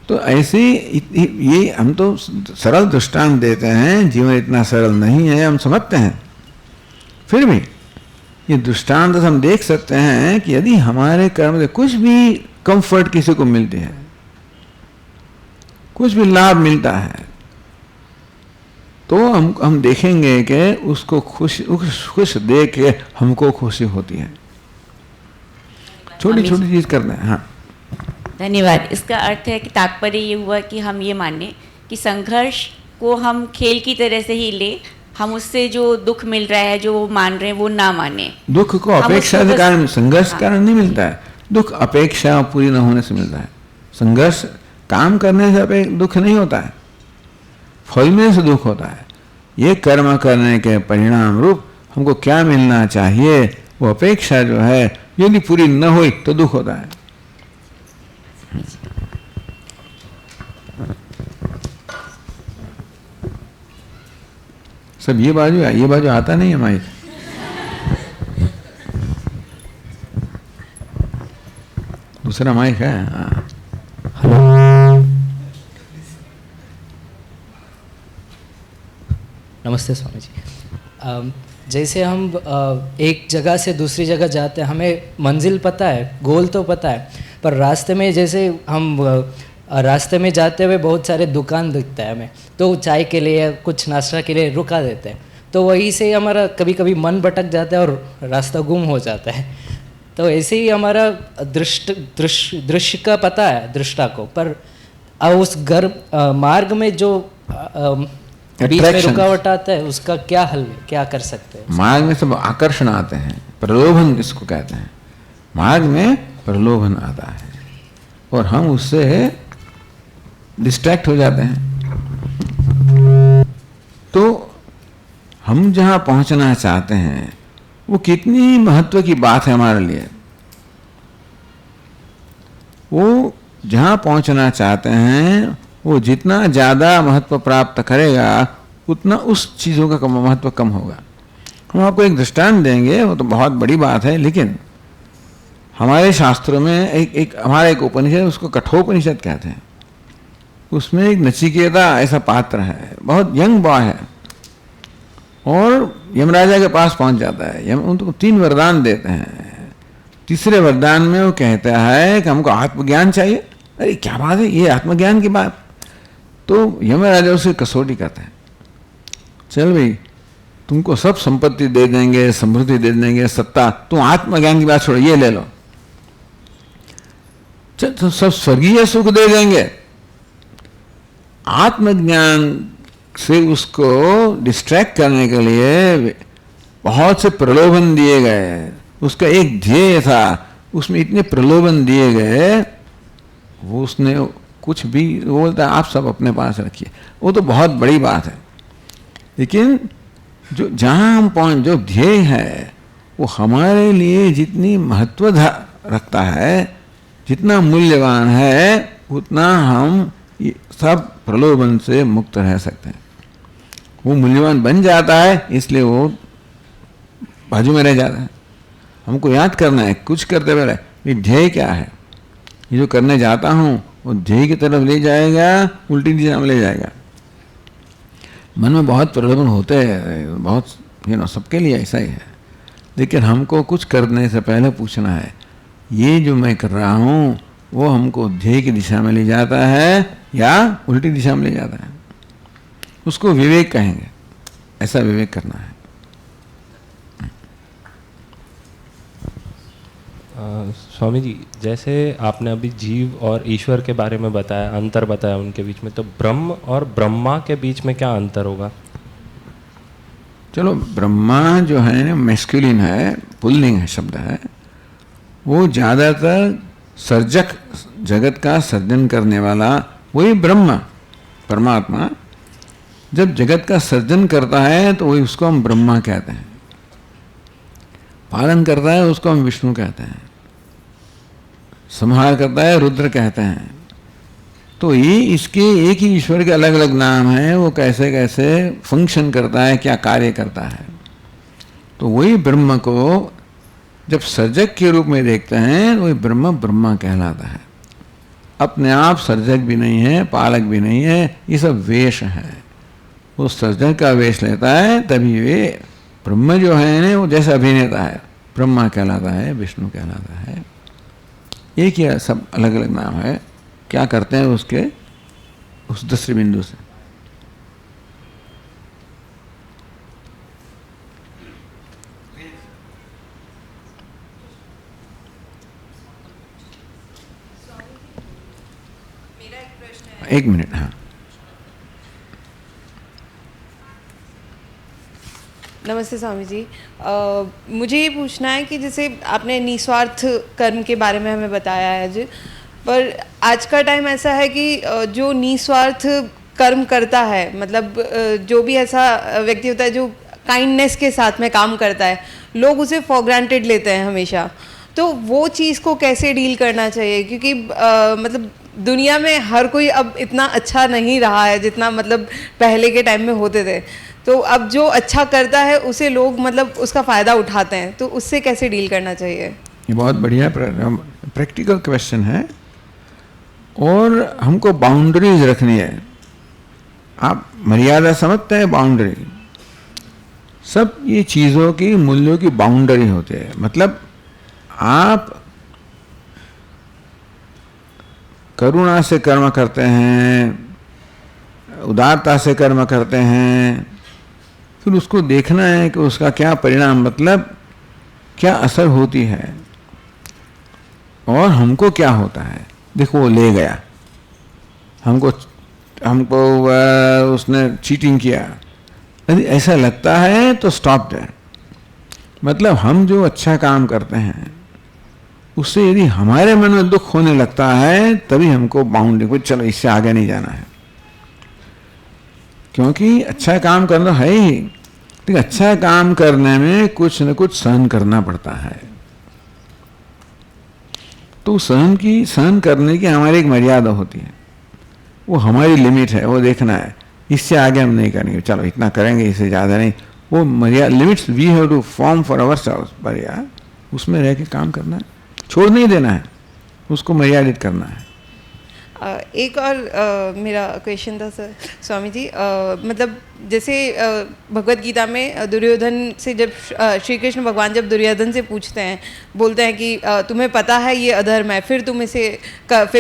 तो ऐसे ये हम तो सरल दृष्टांत देते हैं, जीवन इतना सरल नहीं है, हम समझते हैं। फिर भी ये दृष्टांत हम देख सकते हैं कि यदि हमारे कर्म से कुछ भी कंफर्ट किसी को मिलती है, कुछ भी लाभ मिलता है, तो हम देखेंगे कि उसको खुश देख के हमको खुशी होती है। छोटी छोटी चीज करना है। हाँ, धन्यवाद। इसका अर्थ है कि तात्पर्य ये हुआ कि हम ये माने कि संघर्ष को हम खेल की तरह से ही ले, हम उससे जो दुख मिल रहा है, जो वो मान रहे हैं, वो ना माने। दुख को अपेक्षा के कारण, संघर्ष के कारण नहीं मिलता है। दुख अपेक्षा पूरी न होने से मिलता है। संघर्ष काम करने से दुख नहीं होता है, फल में से दुख होता है। ये कर्म करने के परिणाम रूप हमको क्या मिलना चाहिए, वो अपेक्षा जो है यदि पूरी न हुई तो दुख होता है। सब ये बाजू आता नहीं है माइक। दूसरा माइक है। नमस्ते स्वामी जी। जैसे हम एक जगह से दूसरी जगह जाते हैं, हमें मंजिल पता है, गोल तो पता है, पर रास्ते में जैसे हम रास्ते में जाते हुए बहुत सारे दुकान दिखता है हमें, तो चाय के लिए कुछ नाश्ता के लिए रुका देते हैं, तो वहीं से हमारा कभी कभी मन भटक जाता है और रास्ता गुम हो जाता है। तो ऐसे ही हमारा दृश्य का पता है दृष्टा को, पर उस मार्ग में जो बीच में रुकावट आता है, उसका क्या हल, क्या कर सकते हैं? मार्ग में सब आकर्षण आते हैं, प्रलोभन इसको कहते हैं। मार्ग में प्रलोभन आता है और हम उससे डिस्ट्रैक्ट हो जाते हैं। तो हम जहाँ पहुँचना चाहते हैं वो कितनी महत्व की बात है हमारे लिए। वो जहाँ पहुँचना चाहते हैं वो जितना ज़्यादा महत्व प्राप्त करेगा उतना उस चीज़ों का महत्व कम होगा। हम आपको एक दृष्टांत देंगे, वो तो बहुत बड़ी बात है, लेकिन हमारे शास्त्रों में हमारा एक उपनिषद, उसको कठोपनिषद कहते हैं। उसमें एक नचिकेता ऐसा पात्र है, बहुत यंग बॉय है और यमराजा के पास पहुंच जाता है। उनको 3 वरदान देते हैं। तीसरे वरदान में वो कहता है कि हमको आत्मज्ञान चाहिए। अरे क्या बात है, ये आत्मज्ञान की बात। तो यमराजा उसे कसौटी करते हैं, चल भाई तुमको सब संपत्ति दे देंगे, समृद्धि दे देंगे, सत्ता, तुम आत्मज्ञान की बात छोड़ो, ये ले लो। चल तो सब स्वर्गीय सुख दे देंगे। आत्मज्ञान से उसको डिस्ट्रैक्ट करने के लिए बहुत से प्रलोभन दिए गए। उसका एक ध्येय था, उसमें इतने प्रलोभन दिए गए, वो उसने कुछ भी बोलता आप सब अपने पास रखिए। वो तो बहुत बड़ी बात है, लेकिन जो जहाँ हम पहुँच, जो ध्येय है वो हमारे लिए जितनी महत्व रखता है, जितना मूल्यवान है, उतना हम सब प्रलोभन से मुक्त रह सकते हैं। वो मूल्यवान बन जाता है, इसलिए वो बाजू में रह जाता है। हमको याद करना है कुछ करते पहले ये ध्येय क्या है। ये जो करने जाता हूँ वो ध्येय की तरफ ले जाएगा, उल्टी दिशा में ले जाएगा। मन में बहुत प्रलोभन होते हैं, बहुत सबके लिए ऐसा ही है, लेकिन हमको कुछ करने से पहले पूछना है ये जो मैं कर रहा हूँ वो हमको ध्येय की दिशा में ले जाता है या उल्टी दिशा में ले जाता है। उसको विवेक कहेंगे, ऐसा विवेक करना है। स्वामी जी, जैसे आपने अभी जीव और ईश्वर के बारे में बताया, अंतर बताया उनके बीच में, तो ब्रह्म और ब्रह्मा के बीच में क्या अंतर होगा? चलो, ब्रह्मा जो है ना मैस्कुलिन है, पुल्लिंग है शब्द है, वो ज़्यादातर सर्जक, जगत का सर्जन करने वाला वही ब्रह्म परमात्मा जब जगत का सर्जन करता है तो वही उसको हम ब्रह्मा कहते हैं। पालन करता है उसको हम विष्णु कहते हैं। संहार करता है रुद्र कहते हैं। तो ये इसके एक ही ईश्वर के अलग अलग नाम हैं, वो कैसे कैसे फंक्शन करता है, क्या कार्य करता है। तो वही ब्रह्म को जब सर्जक के रूप में देखते हैं तो ब्रह्म ब्रह्मा कहलाता है। अपने आप सर्जक भी नहीं है, पालक भी नहीं है, ये सब वेश है। वो सर्जक का वेश लेता है तभी वे ब्रह्म जो है ना, वो जैसे अभिनेता है, ब्रह्मा कहलाता है, विष्णु कहलाता है। एक ही सब अलग अलग नाम है, क्या करते हैं उसके उस दृष्टि बिंदु से। एक मिनट। हाँ, नमस्ते स्वामी जी। मुझे ये पूछना है कि जैसे आपने निस्वार्थ कर्म के बारे में हमें बताया है आज, पर आज का टाइम ऐसा है कि जो निस्वार्थ कर्म करता है, मतलब जो भी ऐसा व्यक्ति होता है जो काइंडनेस के साथ में काम करता है, लोग उसे फॉर ग्रांटेड लेते हैं हमेशा। तो वो चीज़ को कैसे डील करना चाहिए? क्योंकि मतलब दुनिया में हर कोई अब इतना अच्छा नहीं रहा है जितना मतलब पहले के टाइम में होते थे। तो अब जो अच्छा करता है उसे लोग मतलब उसका फ़ायदा उठाते हैं, तो उससे कैसे डील करना चाहिए? ये बहुत बढ़िया प्रैक्टिकल क्वेश्चन है, और हमको बाउंड्रीज रखनी है। आप मर्यादा समझते हैं? बाउंड्री, सब ये चीज़ों की मूल्यों की बाउंड्री होती है। मतलब आप करुणा से कर्म करते हैं, उदारता से कर्म करते हैं, फिर उसको देखना है कि उसका क्या परिणाम, मतलब क्या असर होती है और हमको क्या होता है। देखो वो ले गया, हमको उसने चीटिंग किया, यदि ऐसा लगता है तो स्टॉप देयर। मतलब हम जो अच्छा काम करते हैं उससे यदि हमारे मन में दुख होने लगता है तभी हमको बाउंड्री को, चलो इससे आगे नहीं जाना है, क्योंकि अच्छा काम करना है ही, लेकिन अच्छा काम करने में कुछ न कुछ सहन करना पड़ता है। तो सहन करने की हमारी एक मर्यादा होती है, वो हमारी लिमिट है, वो देखना है इससे आगे हम नहीं करेंगे, चलो इतना करेंगे, इससे ज़्यादा नहीं। वो मर्यादा, limits we have to form for ourselves, पर यार उसमें रह के काम करना है, छोड़ नहीं देना है, उसको मर्यादित करना है। एक और मेरा क्वेश्चन था सर स्वामी जी, मतलब जैसे भगवत गीता में दुर्योधन से जब श्री कृष्ण भगवान जब दुर्योधन से पूछते हैं, बोलते हैं कि तुम्हें पता है ये अधर्म है, फिर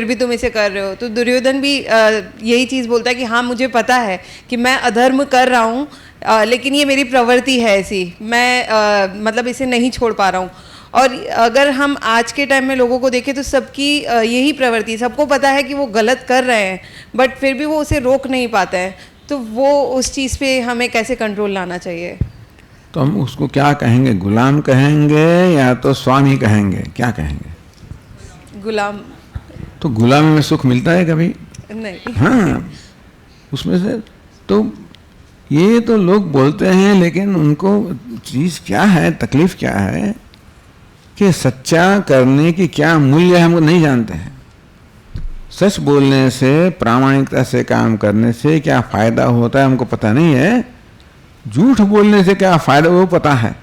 भी तुम इसे कर रहे हो, तो दुर्योधन भी यही चीज़ बोलता है कि हाँ मुझे पता है कि मैं अधर्म कर रहा हूँ, लेकिन ये मेरी प्रवृत्ति है ऐसी, मैं मतलब इसे नहीं छोड़ पा रहा हूँ। और अगर हम आज के टाइम में लोगों को देखें तो सबकी यही प्रवृत्ति, सबको पता है कि वो गलत कर रहे हैं, बट फिर भी वो उसे रोक नहीं पाते हैं। तो वो उस चीज़ पे हमें कैसे कंट्रोल लाना चाहिए? तो हम उसको क्या कहेंगे, गुलाम कहेंगे या तो स्वामी कहेंगे, क्या कहेंगे? गुलाम। तो गुलामी में सुख मिलता है कभी? नहीं। हाँ, उसमें से तो ये तो लोग बोलते हैं, लेकिन उनको चीज़ क्या है, तकलीफ क्या है कि सच्चा करने की क्या मूल्य है हमको नहीं जानते हैं। सच बोलने से, प्रामाणिकता से काम करने से क्या फ़ायदा होता है हमको पता नहीं है, झूठ बोलने से क्या फ़ायदा वो पता है।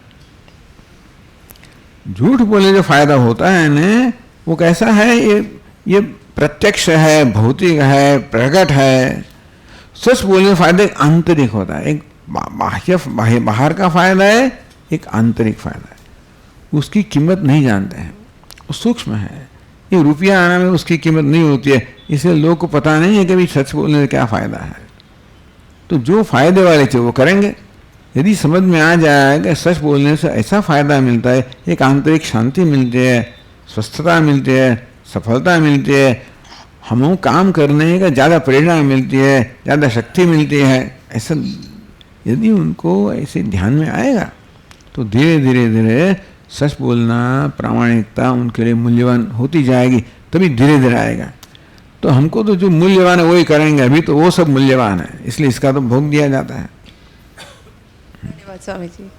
झूठ बोलने से फ़ायदा होता है न, वो कैसा है, ये प्रत्यक्ष है, भौतिक है, प्रकट है। सच बोलने से फ़ायदा एक आंतरिक होता है, एक बाहर का फ़ायदा है, एक आंतरिक फ़ायदा है। उसकी कीमत नहीं जानते हैं, वो सूक्ष्म है। ये रुपया आना में उसकी कीमत नहीं होती है, इसलिए लोग को पता नहीं है कि भाई सच बोलने से क्या फ़ायदा है। तो जो फ़ायदे वाले थे वो करेंगे। यदि समझ में आ जाए कि सच बोलने से ऐसा फ़ायदा मिलता है, एक आंतरिक शांति मिलती है, स्वस्थता मिलती है, सफलता मिलती है, हम काम करने का ज़्यादा प्रेरणा मिलती है, ज़्यादा शक्ति मिलती है, ऐसा यदि उनको ऐसे ध्यान में आएगा तो धीरे धीरे धीरे सच बोलना, प्रामाणिकता उनके लिए मूल्यवान होती जाएगी, तभी धीरे धीरे आएगा। तो हमको तो जो मूल्यवान है वही करेंगे, अभी तो वो सब मूल्यवान है, इसलिए इसका तो भोग दिया जाता है। धन्यवाद स्वामी जी।